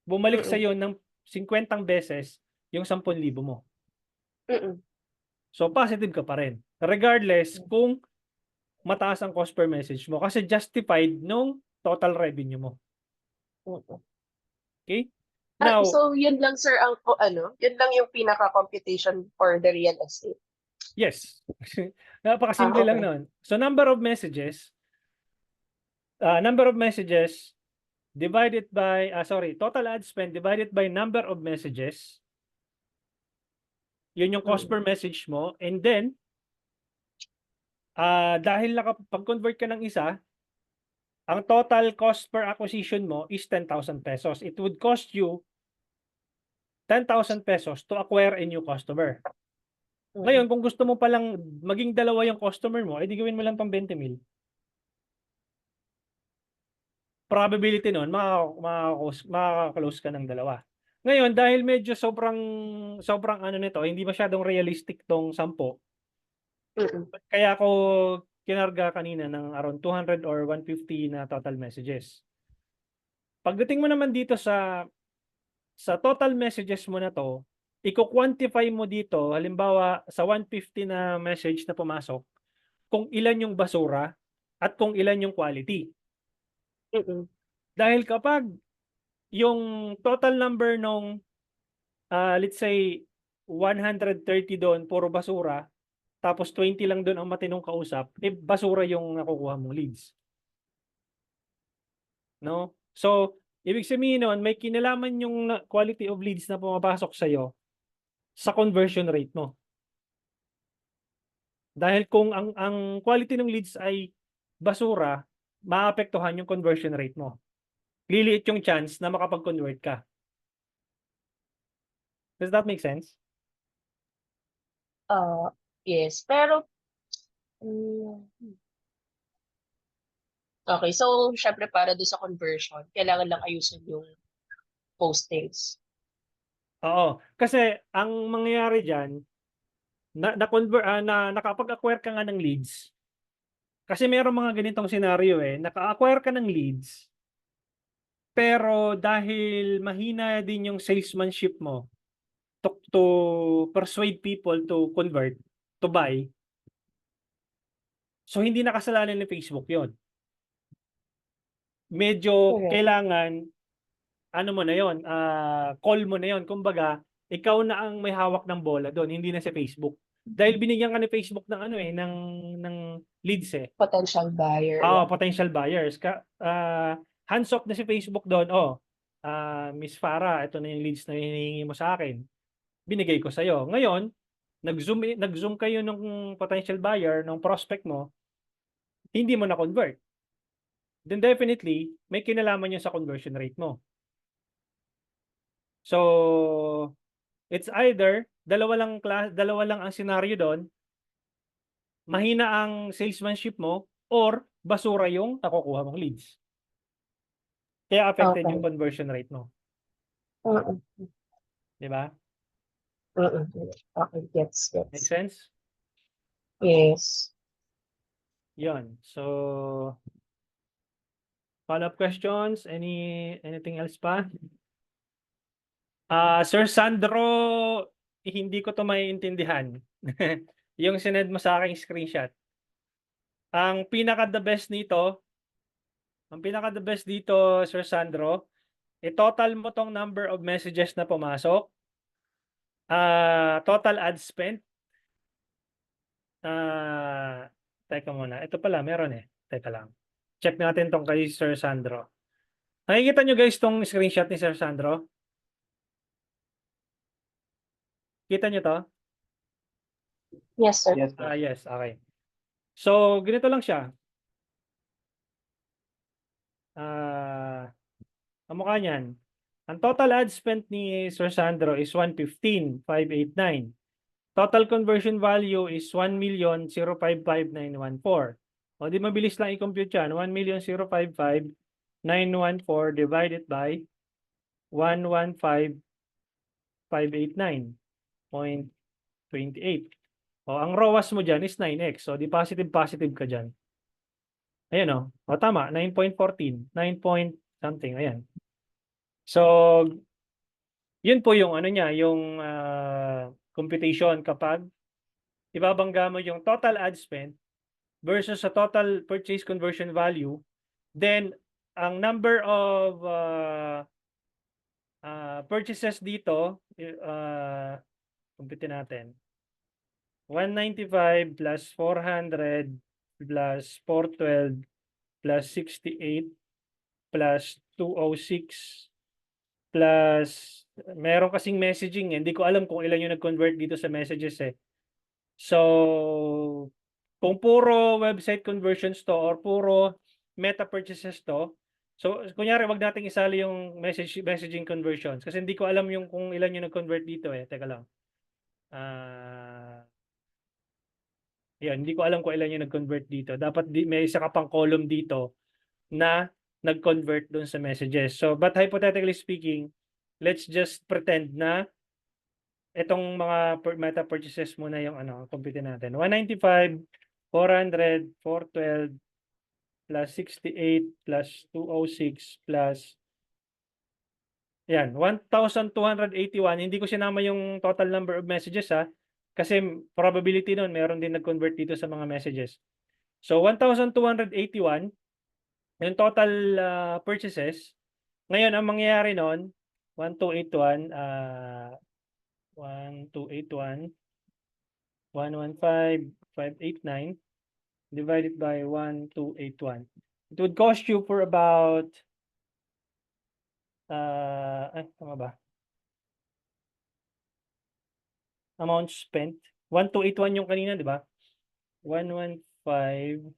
Bumalik sa'yo ng 50 beses yung 10,000 mo. So, positive ka pa rin. Regardless kung mataas ang cost per message mo kasi justified nung total revenue mo. Okay? Now, so, yun lang, sir, yun lang yung pinaka-computation for the real estate. yes. Napakasimple lang nun. So, number of messages, number of messages divided by, total ad spend divided by number of messages. Yun yung cost per message mo. And then, dahil pag-convert ka ng isa, ang total cost per acquisition mo is 10,000 pesos. It would cost you 10,000 pesos to acquire a new customer. Ngayon, kung gusto mo palang maging dalawa yung customer mo, edi gawin mo lang tong 20,000. Probability nun, makaka-close ka ng dalawa. Ngayon, dahil medyo sobrang ano nito, hindi masyadong realistic tong 10, kaya ako kinarga kanina ng around 200 or 150 na total messages. Pagdating mo naman dito sa total messages mo na to, i-quantify mo dito, halimbawa sa 150 na message na pumasok, kung ilan yung basura at kung ilan yung quality. Dahil kapag yung total number nung let's say 130 doon puro basura, tapos 20 lang doon ang matinong kausap, basura yung nakukuha mong leads. No? So, ibig sabihin nun, may kinalaman yung quality of leads na pumapasok sa'yo sa conversion rate mo. Dahil kung ang quality ng leads ay basura, maapektuhan yung conversion rate mo. Liliit yung chance na makapag-convert ka. Does that make sense? Yes, pero okay, so syempre para doon sa conversion, kailangan lang ayusin yung postings. Oo. Kasi ang mangyayari dyan, nakapag-acquire ka nga ng leads. Kasi mayroong mga ganitong scenario naka-acquire ka ng leads, pero dahil mahina din yung salesmanship mo to persuade people to convert, to buy, so hindi na kasalanan ni Facebook yon. Medyo Correct. kailangan, ano mo na yon, call mo na yon. Kumbaga, ikaw na ang may hawak ng bola doon, hindi na si Facebook. Dahil binigyan ka ni Facebook ng ng leads Potential buyer. potential buyers. Hands off na si Facebook doon. Miss Farah, ito na yung leads na hinihingi mo sa akin. Binigay ko sa'yo. Ngayon, nag-zoom kayo ng potential buyer, ng prospect mo, hindi mo na-convert. Then definitely, may kinalaman yun sa conversion rate mo. So, it's either, dalawa lang ang scenario doon, mahina ang salesmanship mo, or basura yung nakukuha mong leads. Kaya affected yung conversion rate mo. Di ba? Okay, gets. Make sense? Yes. Yun. So, follow-up questions? Anything else pa? Sir Sandro, hindi ko to maiintindihan. Yung sinend mo sa aking screenshot. Ang pinaka-the best dito, Sir Sandro, i-total mo tong number of messages na pumasok, total ad spent. Teka muna. Ito pala, meron Teka lang. Check natin tong kay Sir Sandro. Nakikita nyo guys tong screenshot ni Sir Sandro? Kita nyo to? Yes, sir. Yes, okay. So, ganito lang siya. Ang mukha niyan. Ang total ad spent ni Sir Sandro is 115,589. Total conversion value is 1,055,914. O di mabilis lang i-compute yan. 1,055,914 divided by 115,589.28. O ang ROAS mo dyan is 9x. So di positive ka dyan. Ayan o tama, 9.14. 9 point something. Ayan. So, yun po yung niya, yung computation kapag ibabangga mo yung total ad spend versus sa total purchase conversion value, then ang number of purchases dito, compute natin. 195 plus 400 plus 412 plus 68 plus 206 plus meron kasing messaging eh. Hindi ko alam kung ilan yung nag-convert dito sa messages eh. So, kung puro website conversions to or puro meta purchases to, so kunyari wag nating isali yung messaging conversions kasi hindi ko alam yung kung ilan yung nag-convert dito eh. Teka lang. Yan, hindi ko alam kung ilan yung nag-convert dito. Dapat may isa ka pang column dito na nag-convert dun sa messages. So, but hypothetically speaking, let's just pretend na itong mga meta purchases muna yung compute natin. 195, 400, 412, plus 68, plus 206, plus yan, 1,281. Hindi ko sinama yung total number of messages kasi probability nun, meron din nag-convert dito sa mga messages. So, 1,281, yung total purchases. Ngayon, ang mangyayari nun, 1,281, 1,281, 115, 589, divided by 1,281. It would cost you for about, tama ba? Amount spent. 1,281 yung kanina, di ba? 115,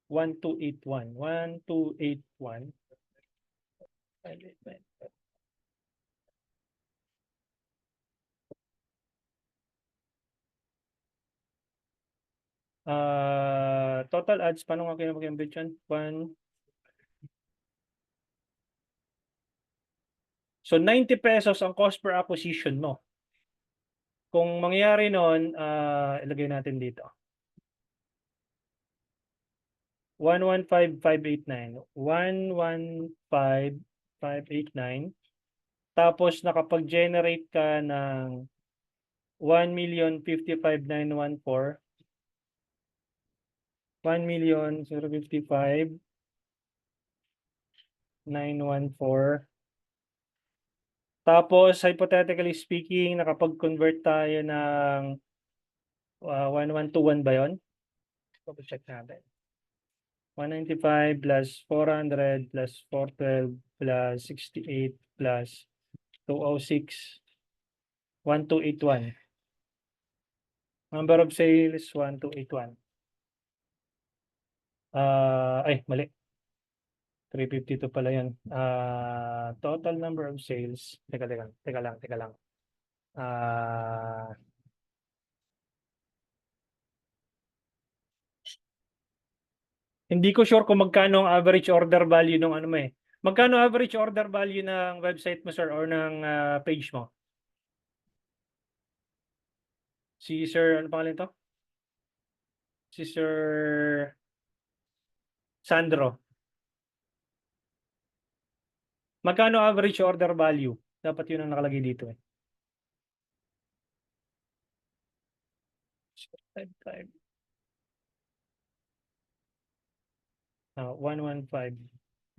1,281. 1,281. Total ads, paano nga kayo mag-embed yun? So, 90 pesos ang cost per acquisition mo. Kung mangyari nun, ilagay natin dito. 115,589. 115,589. Tapos nakapag-generate ka ng 1,055,914. 1,055,914. Tapos, hypothetically speaking, nakapag-convert tayo ng 1121 ba yun? Double check natin. 195 plus 400 plus 412 plus 68 plus 206, 1,281. Number of sales, 1,281. Mali. 352 pala yun. Total number of sales. Teka lang. Hindi ko sure kung magkano ang average order value ng ano mo eh. Magkano average order value ng website mo, sir, or ng page mo? Si Sir, ano pangalan to? Si Sir Sandro. Magkano average order value? Dapat yun ang nakalagay dito eh. 115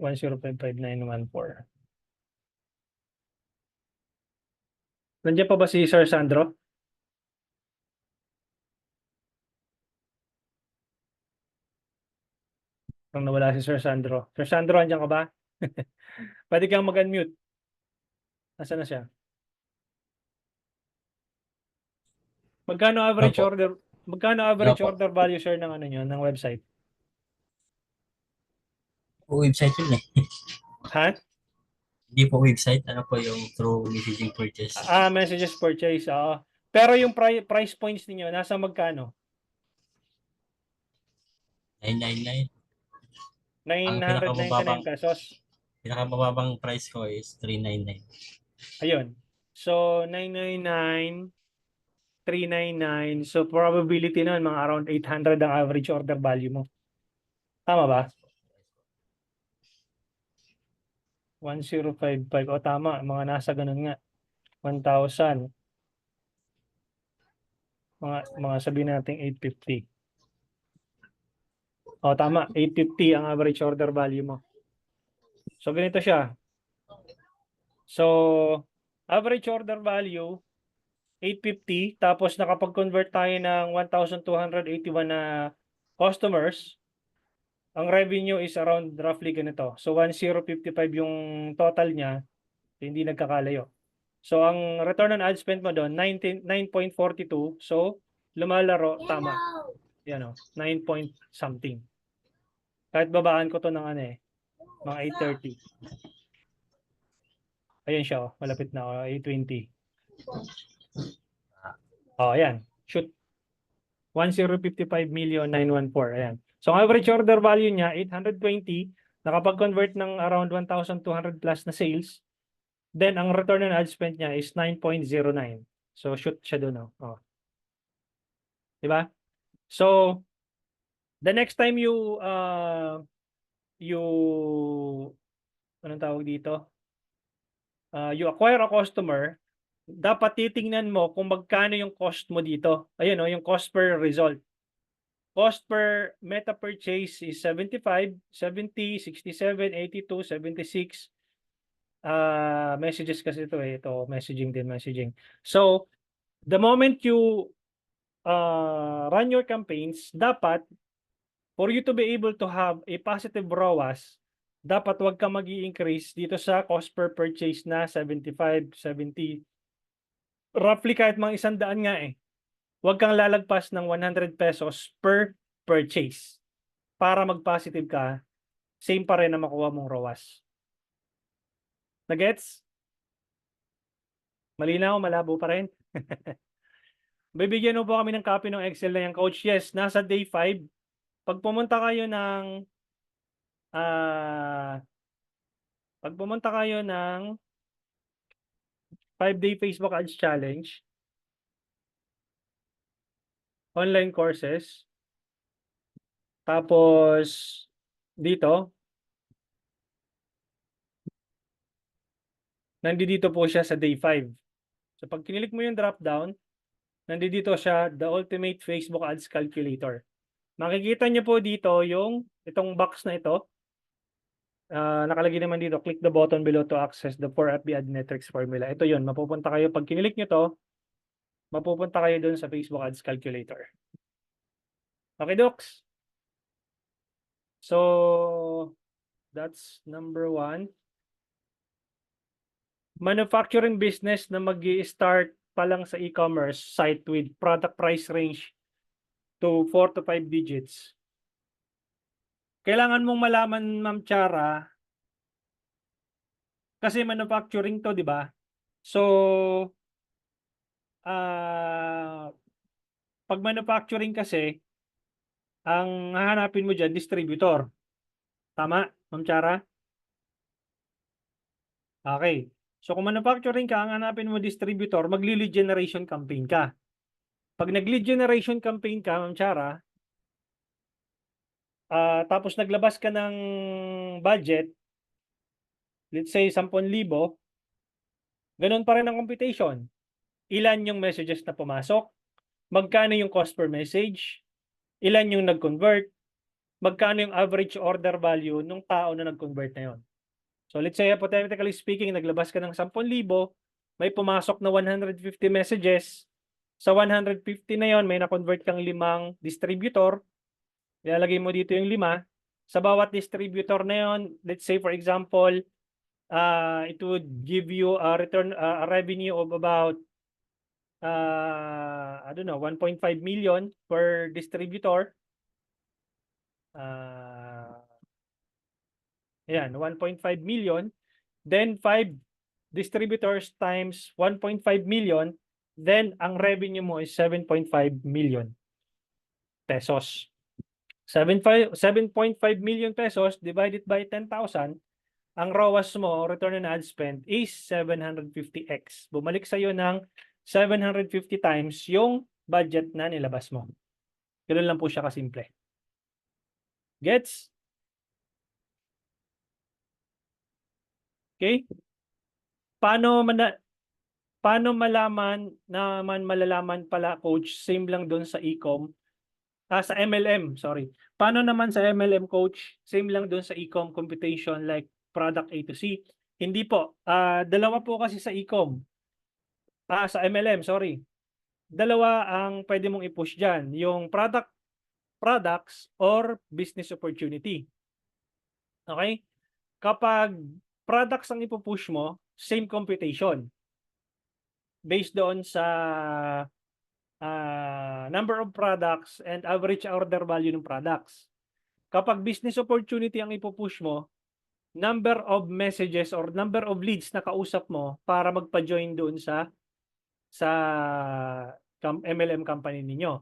1,055,914. Nandiyan pa ba si Sir Sandro? Parang nawala si Sir Sandro. Sir Sandro, andiyan ka ba? Pwede kang mag-unmute. Nasaan na siya? Magkano average Opo. order? Magkano average Opo. order value, sir, ng ano nyo, ng website? Website yun eh. Ha? Hindi po website, ano po yung through messaging purchase. Messages purchase. Pero yung price points niyo nasa magkano? 999. 999 pesos. Pinakamababang price ko is 399. Ayun. So, 999, 399. So, probability nun, mga around 800 ang average order value mo. Tama ba? 1,055. O, tama. Mga nasa ganun nga. 1,000. Mga sabihin natin 850. O, tama. 850 ang average order value mo. So, ganito siya. So, average order value 850 tapos nakapag-convert tayo ng 1,281 na customers, ang revenue is around roughly ganito. So 1,055 yung total niya, hindi nagkakalayo. So ang return on ad spend mo doon 9.42. So lumalaro tama. Yan 9 point something. Kahit babaan ko to ng mga 830. Ayan siya, malapit na 820. Ayan. Shoot. 1,055,914. Ayan. So, ang average order value niya, 820. Nakapag-convert ng around 1,200 plus na sales. Then, ang return on ad spend niya is 9.09. So, shoot siya doon. Diba? So, the next time anong tawag dito? You acquire a customer, dapat titingnan mo kung magkano yung cost mo dito. Ayun yung cost per result. Cost per meta purchase is 75, 70, 67, 82, 76. Messages kasi ito ito messaging. So, the moment you run your campaigns, dapat for you to be able to have a positive ROAS, dapat wag ka mag-i-increase dito sa cost per purchase na 75, 70. Roughly kahit mga 100 nga Huwag kang lalagpas ng 100 pesos per purchase. Para mag-positive ka, same pa rin na makuha mong ROAS. Nagets? Malinaw, malabo pa rin? Bibigyan mo po kami ng copy ng Excel na yan, Coach. Yes, nasa day 5. Pag pumunta kayo ng 5-day Facebook Ads Challenge, online courses, tapos dito, nandito po siya sa day 5. So pag kinilik mo yung drop down, nandito siya, the ultimate Facebook Ads Calculator. Makikita niyo po dito itong box na ito. Nakalagay naman dito, click the button below to access the 4FB Ad Metrics formula. Ito yun, mapupunta kayo, pag kinilik nyo to, mapupunta kayo dun sa Facebook Ads Calculator. Okay, Docs? So, that's number 1. Manufacturing business na mag-i-start pa lang sa e-commerce site with product price range to 4 to 5 digits. Kailangan mong malaman, Ma'am Chara, kasi manufacturing to, di ba? So, pag manufacturing kasi, ang hahanapin mo dyan, distributor. Tama, Ma'am Chara? Okay. So, kung manufacturing ka, ang hanapin mo distributor, magli-lead generation campaign ka. Pag nag-lead generation campaign ka, Ma'am Chara, tapos naglabas ka ng budget, let's say 10,000, ganun pa rin ang computation. Ilan yung messages na pumasok, magkano yung cost per message, ilan yung nag-convert, magkano yung average order value ng tao na nag-convert na yun. So let's say, hypothetically speaking, naglabas ka ng 10,000, may pumasok na 150 messages, sa 150 na yon may na-convert kang 5 distributor, ilalagay mo dito yung 5, sa bawat distributor na yon, let's say for example, it would give you a revenue of about 1.5 million per distributor. Ayan, 1.5 million. Then 5 distributors times 1.5 million. Then ang revenue mo is 7.5 million pesos. 7.5 million pesos divided by 10,000. Ang ROAS mo, return on ad spend, is 750x. Bumalik sa'yo ng 750 times yung budget na nilabas mo. Ganun lang po siya kasimple. Gets? Okay? Paano malalaman pala, Coach, same lang doon sa e-com, sa MLM, sorry. Paano naman sa MLM, Coach, same lang doon sa e-com computation like product A to C? Hindi po. Dalawa po kasi sa e-com. Sa MLM, sorry. dalawa ang pwede mong i-push dyan. Yung products or business opportunity. Okay? Kapag products ang ipupush mo, same computation. Based doon sa number of products and average order value ng products. Kapag business opportunity ang ipupush mo, number of messages or number of leads na kausap mo para magpa-join doon sa MLM company ninyo.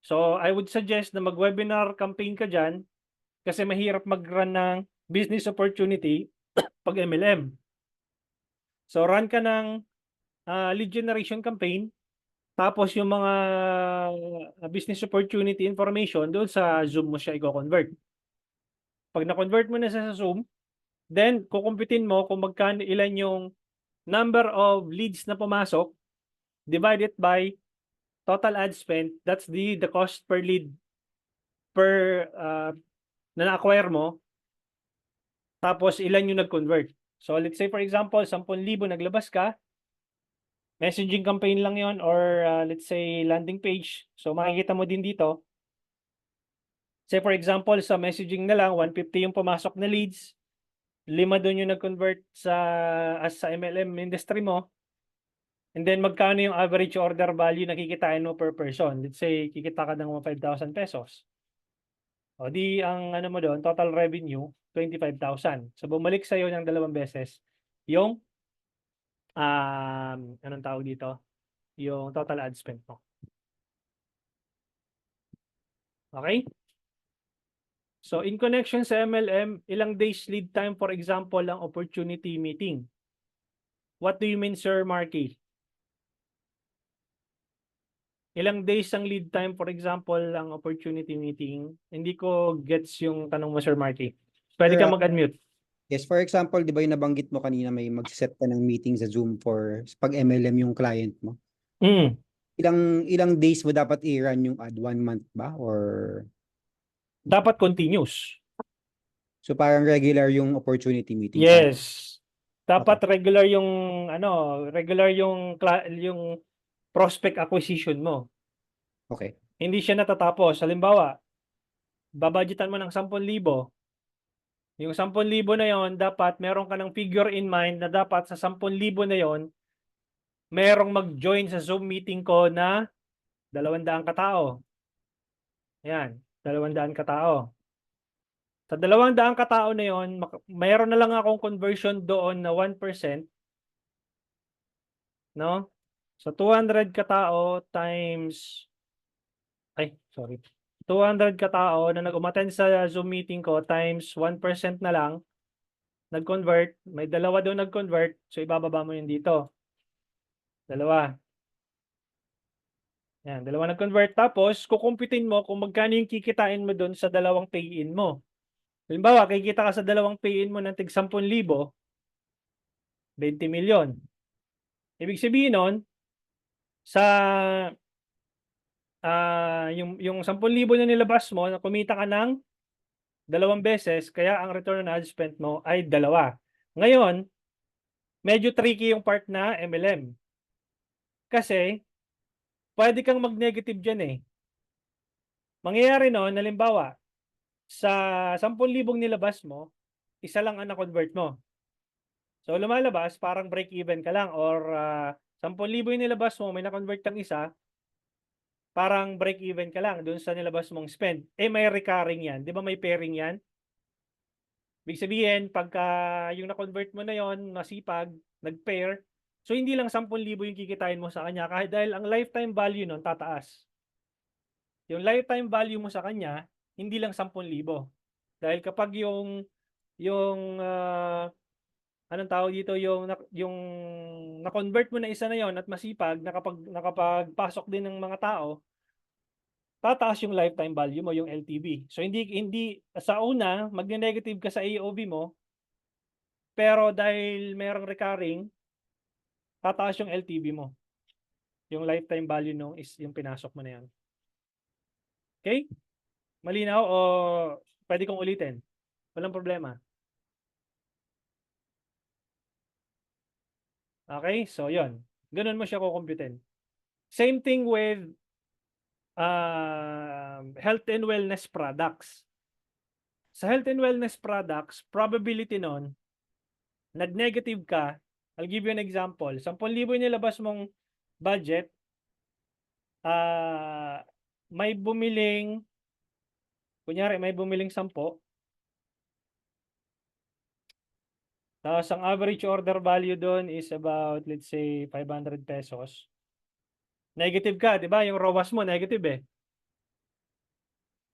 So, I would suggest na mag-webinar campaign ka dyan kasi mahirap mag-run ng business opportunity pag MLM. So, run ka ng lead generation campaign, tapos yung mga business opportunity information doon sa Zoom mo siya i-convert. Pag na-convert mo na sa Zoom, then kukumpitin mo kung magkano ilan yung number of leads na pumasok divided by total ad spend. That's the cost per lead per na na-acquire mo. Tapos ilan yung nag-convert. So let's say for example, 10,000 naglabas ka. Messaging campaign lang yon or let's say landing page. So makikita mo din dito. Say for example, sa messaging na lang, 150 yung pumasok na leads. 5 doon yung nag-convert sa MLM industry mo. And then magkano yung average order value na kikitain mo per person? Let's say kikita ka ng 5,000 pesos. O di ang ano mo doon, total revenue 25,000. So bumalik sa iyo ng 2 beses yung anong tawag dito? Yung total ad spend mo. Okay? So in connection sa MLM, ilang days lead time for example ang opportunity meeting? What do you mean, Sir Marky? Ilang days ang lead time for example ang opportunity meeting? Hindi ko gets yung tanong mo, Sir Marky. Pwede Sir, ka mag-unmute. Yes, for example, di ba yung nabanggit mo kanina may mag-set ka ng meeting sa Zoom for pag MLM yung client mo? Mm. Ilang days mo dapat i-run yung ad? 1 month ba? Or Dapat continuous. so parang regular yung opportunity meeting? Yes. Dapat regular yung regular yung prospect acquisition mo. Okay. Hindi siya natatapos. Halimbawa, babudgetan mo ng 10,000. Yung 10,000 na yon, dapat meron ka ng figure in mind na dapat sa 10,000 na yon, merong mag-join sa Zoom meeting ko na 200 katao. Yan, 200 katao. Sa 200 katao na yon, mayroon na lang akong conversion doon na 1%. No? So 200 katao times 200 katao na nag-umattend sa Zoom meeting ko times 1% na lang nag-convert, may 2 doon nag-convert, so ibababa mo yun dito. 2. Yan, 2 nag-convert, tapos kukumpitin mo kung magkano yung kikitain mo doon sa 2 pay-in mo. Halimbawa, kikita ka sa 2 pay-in mo ng tig 10,000, 20 million. Ibig sabihin nun, sa yung 10,000 na nilabas mo, na kumita ka ng 2 beses, kaya ang return on ad spend mo ay 2. Ngayon, medyo tricky yung part na MLM. Kasi, pwede kang mag-negative dyan eh. Mangyayari nun, halimbawa, sa 10,000 nilabas mo, isa lang ang na-convert mo. So, lumalabas, parang break-even ka lang. Or 10,000 yung nilabas mo, may na-convert kang isa, parang break-even ka lang doon sa nilabas mong spend. Eh, may recurring yan. Di ba may pairing yan? Ibig sabihin, pagka yung na-convert mo na yon, masipag, nag-pair, so hindi lang 10,000 yung kikitain mo sa kanya dahil ang lifetime value nun tataas. Yung lifetime value mo sa kanya, hindi lang 10,000. Dahil kapag yung anong tawag dito, yung na-convert mo na isa na yon at masipag, nakapagpasok din ng mga tao, tataas yung lifetime value mo, yung LTV. So hindi sa una, magne-negative ka sa AOV mo, pero dahil merong recurring, tataas yung LTV mo. Yung lifetime value no is yung pinasok mo na yan. Okay? Malinaw o pwede kong ulitin? Walang problema. Okay? So, yon. Ganun mo siya kukumputin. Same thing with health and wellness products. Sa health and wellness products, probability nun, nag-negative ka, I'll give you an example. 10,000 nilabas mong budget, may bumiling, kunyari may bumiling 10, tapos ang average order value doon is about, let's say, 500 pesos. Negative ka, di ba? Yung ROAS mo, negative eh.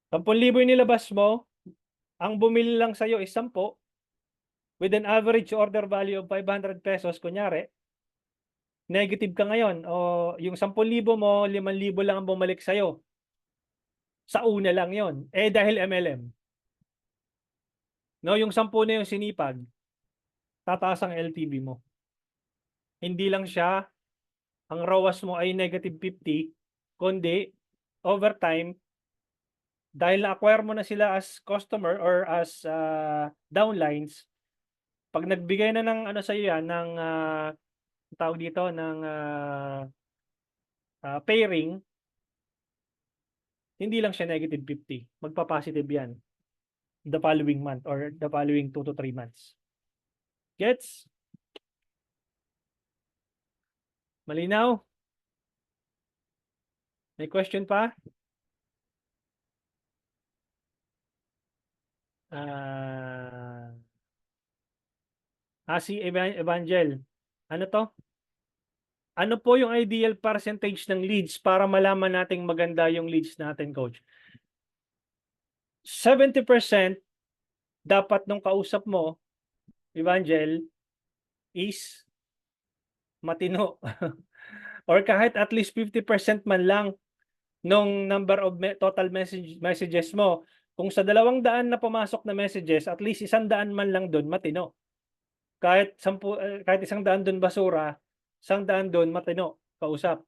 10,000 yung nilabas mo, ang bumili lang sa'yo is 10, with an average order value of 500 pesos, kunyari, negative ka ngayon. O yung 10,000 mo, 5,000 lang ang bumalik sa'yo. Sa una lang yon. Eh dahil MLM. No, yung 10 na yung sinipag, tataas ang LTV mo. Hindi lang siya, ang ROAS mo ay negative 50, kundi over time, dahil na-acquire mo na sila as customer or as downlines, pag nagbigay na ng ano sa iyo yan, ng tawag dito, ng pairing, hindi lang siya negative 50. Magpa-positive yan the following month or the following 2 to 3 months. Gets? Malinaw? May question pa? Si Evangel. Ano to? Ano po yung ideal percentage ng leads para malaman nating maganda yung leads natin, coach? 70% dapat nung kausap mo, Evangel, is matino. Or kahit at least 50% man lang nung number of total messages mo. Kung sa 200 na pumasok na messages, at least 100 man lang doon matino. Kahit 100 doon basura, 100 doon matino, kausap.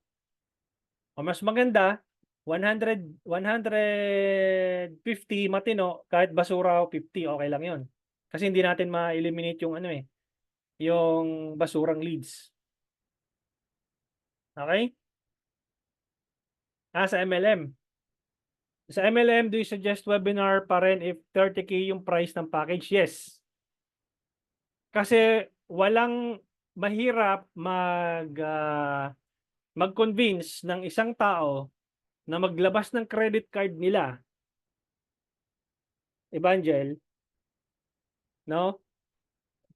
O mas maganda, 150 matino, kahit basura o 50, okay lang yon. Kasi hindi natin ma-eliminate yung yung basurang leads. Okay? Sa MLM. Sa MLM, do you suggest webinar pa rin if 30K yung price ng package? Yes. Kasi walang mahirap mag-convince ng isang tao na maglabas ng credit card nila, Evangel, no?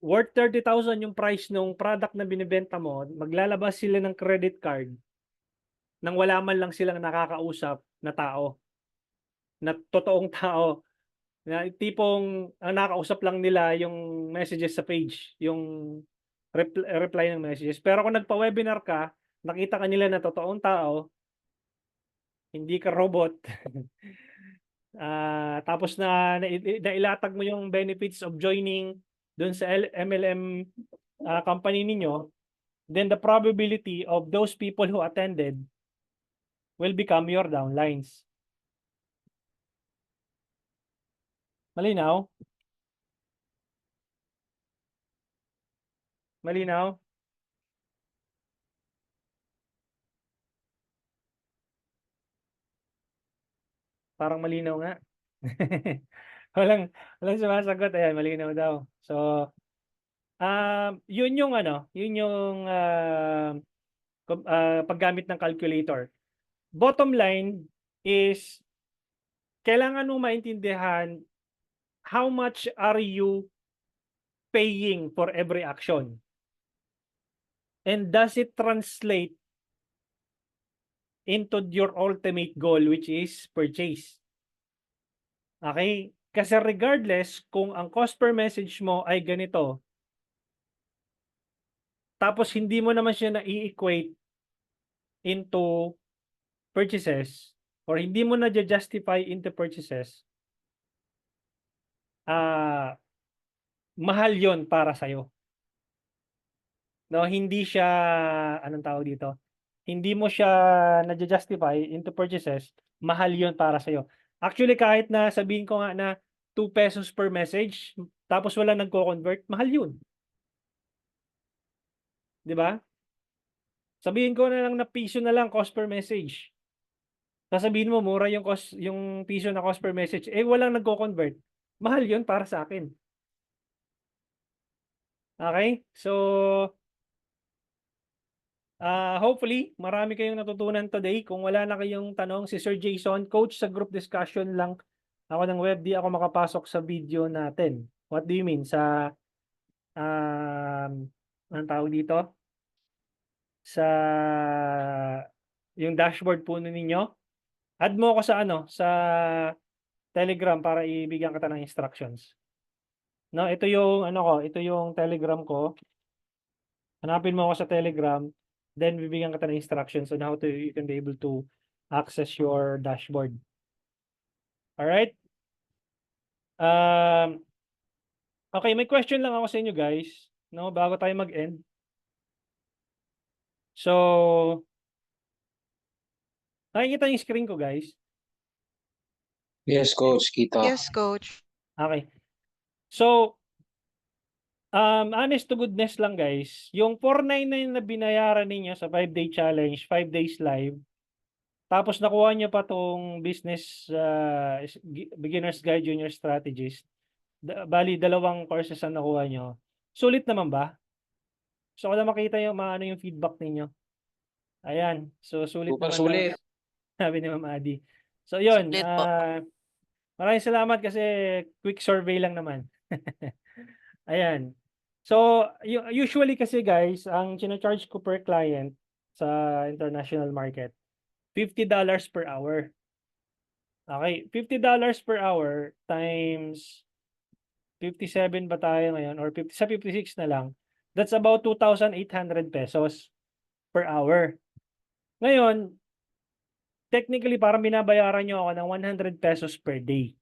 Worth 30,000 yung price ng product na binibenta mo, maglalabas sila ng credit card nang wala man lang silang nakakausap na tao, na totoong tao, na tipong ang nakausap lang nila yung messages sa page, yung reply ng messages. Pero kung nagpa-webinar ka, nakita ka nila na totoong tao, hindi ka robot, tapos na ilatag mo yung benefits of joining doon sa MLM company ninyo, then the probability of those people who attended will become your downlines. Malinaw? Malinaw? Parang malinaw nga. walang sumasagot. Ayan, malinaw daw. So, yun yung paggamit ng calculator. Bottom line is, kailangan mo maintindihan how much are you paying for every action? And does it translate into your ultimate goal, which is purchase? Okay? Kasi regardless kung ang cost per message mo ay ganito, tapos hindi mo naman siya na-equate into purchases, or hindi mo na-justify into purchases, mahal yon para sa'yo. No, hindi siya, anong tawag dito? Hindi mo siya na-justify into purchases, mahal yon para sa'yo. Actually, kahit na sabihin ko nga na 2 pesos per message, tapos wala nagko-convert, mahal yun. Di ba? Sabihin ko na lang na piso na lang cost per message. Sasabihin mo mura yung cost, yung piso na cost per message. Eh walang nagko-convert. Mahal 'yun para sa akin. Okay? So hopefully marami kayong natutunan today. Kung wala na kayong tanong, si Sir Jason, coach sa group discussion lang ako ng web, di ako makapasok sa video natin. What do you mean? Sa anong tawag dito? Sa yung dashboard po ninyo. Add mo ako sa sa Telegram para ibigyan kita ng instructions. No, ito yung ito yung Telegram ko. Hanapin mo ako sa Telegram, then bibigyan kita ng instructions on how to you can be able to access your dashboard. All right? Okay, may question lang ako sa inyo guys, no, bago tayo mag-end. So, nakikita yung screen ko guys. Yes, coach, kita. Yes, coach. Okay. So, honest to goodness lang guys, yung 499 na binayaran ninyo sa 5-day challenge, 5 days live, tapos nakuha nyo pa tong business beginner's guide, junior strategist, bali 2 courses ang nakuha nyo. Sulit naman ba? So, ko na makita yung yung feedback ninyo. Ayan. So, sulit Super naman sulit. daw, sabi ni Ma'am Adi. So, yun. Sulit po. Maraming salamat kasi quick survey lang naman. Ayan. So, usually kasi guys, ang charge ko per client sa international market, $50 per hour. Okay, $50 per hour times 57 ba tayo ngayon or 56 na lang. That's about 2,800 pesos per hour. Ngayon, technically parang binabayaran nyo ako ng 100 pesos per day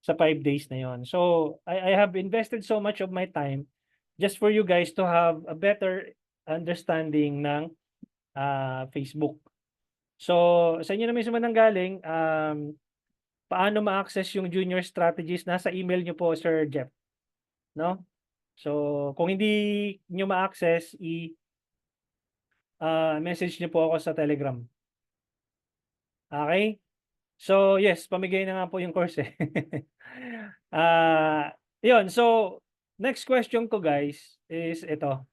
sa 5 days na yon. So, I have invested so much of my time just for you guys to have a better understanding ng Facebook. So, sa inyo na mismo nanggaling, paano ma-access yung junior strategies? Nasa email nyo po, Sir Jeff. No? So, kung hindi nyo ma-access, message nyo po ako sa Telegram. Okay? So, yes, pamigay na nga po yung course eh. Yun, so, next question ko guys is ito.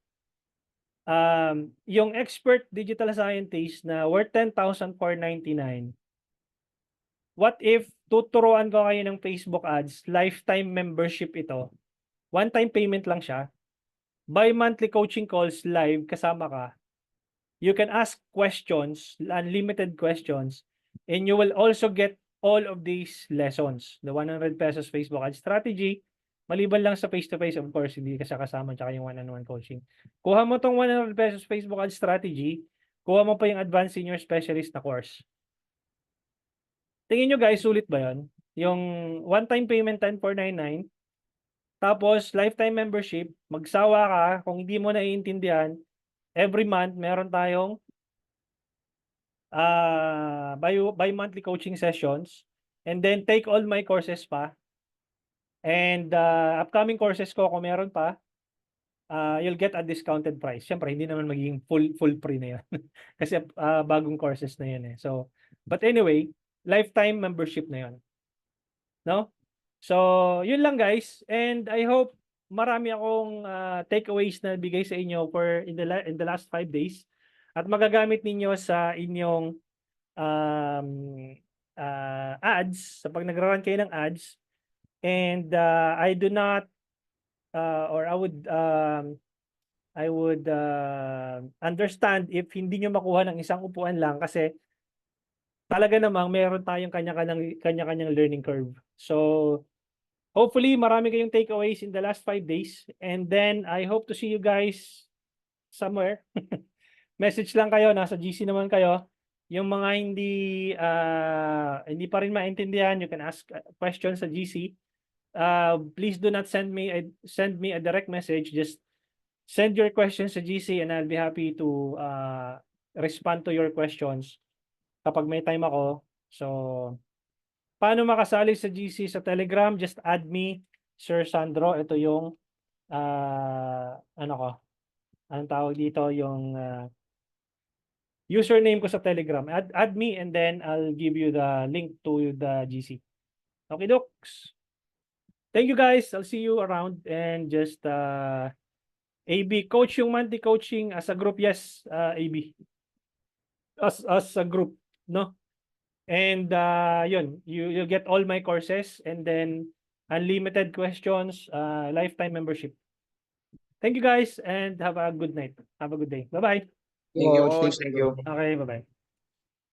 Yung expert digital scientist na worth 10,499, what if tuturuan ko kayo ng Facebook ads, lifetime membership ito, one-time payment lang siya, bi-monthly coaching calls live kasama ka, you can ask questions, unlimited questions, and you will also get all of these lessons. The 100 pesos Facebook ad strategy, maliban lang sa face-to-face, of course, hindi ka siya kasama, tsaka yung one-on-one coaching. Kuha mo tong 100 pesos Facebook ad strategy, kuha mo pa yung advanced senior specialist na course. Tingin nyo guys, sulit ba yun? Yung one-time payment 10,499, tapos lifetime membership, magsawa ka, kung hindi mo naiintindihan, every month, meron tayong bi-monthly coaching sessions, and then take all my courses pa, and upcoming courses ko, kung meron pa, you'll get a discounted price. Siyempre, hindi naman magiging full free na yun. Kasi bagong courses na yun eh. So, but anyway, lifetime membership na yun. No? So, yun lang guys. And I hope marami akong takeaways na bigay sa inyo for in the last 5 days. At magagamit ninyo sa inyong ads, sa pag nagra-run kayo ng ads. And I do not or I would understand if hindi nyo makuha ng isang upuan lang kasi talaga namang meron tayong kanya-kanyang learning curve. So, hopefully, marami kayong takeaways in the last 5 days. And then, I hope to see you guys somewhere. Message lang kayo, nasa GC naman kayo. Yung mga hindi pa rin maintindihan, you can ask questions sa GC. Please do not send me a direct message. Just send your questions sa GC and I'll be happy to respond to your questions kapag may time ako. So, paano makasali sa GC sa Telegram? Just add me, Sir Sandro. Ito yung anong tawag dito, yung username ko sa Telegram. Add me and then I'll give you the link to the GC. Okay, docs. Thank you guys. I'll see you around and just AB coach yung monthly coaching as a group. Yes, AB. As a group, no? And yun, you'll get all my courses and then unlimited questions, lifetime membership. Thank you guys and have a good night. Have a good day. Bye-bye. Thank you, Coach, coach. thank you. Okay, bye-bye.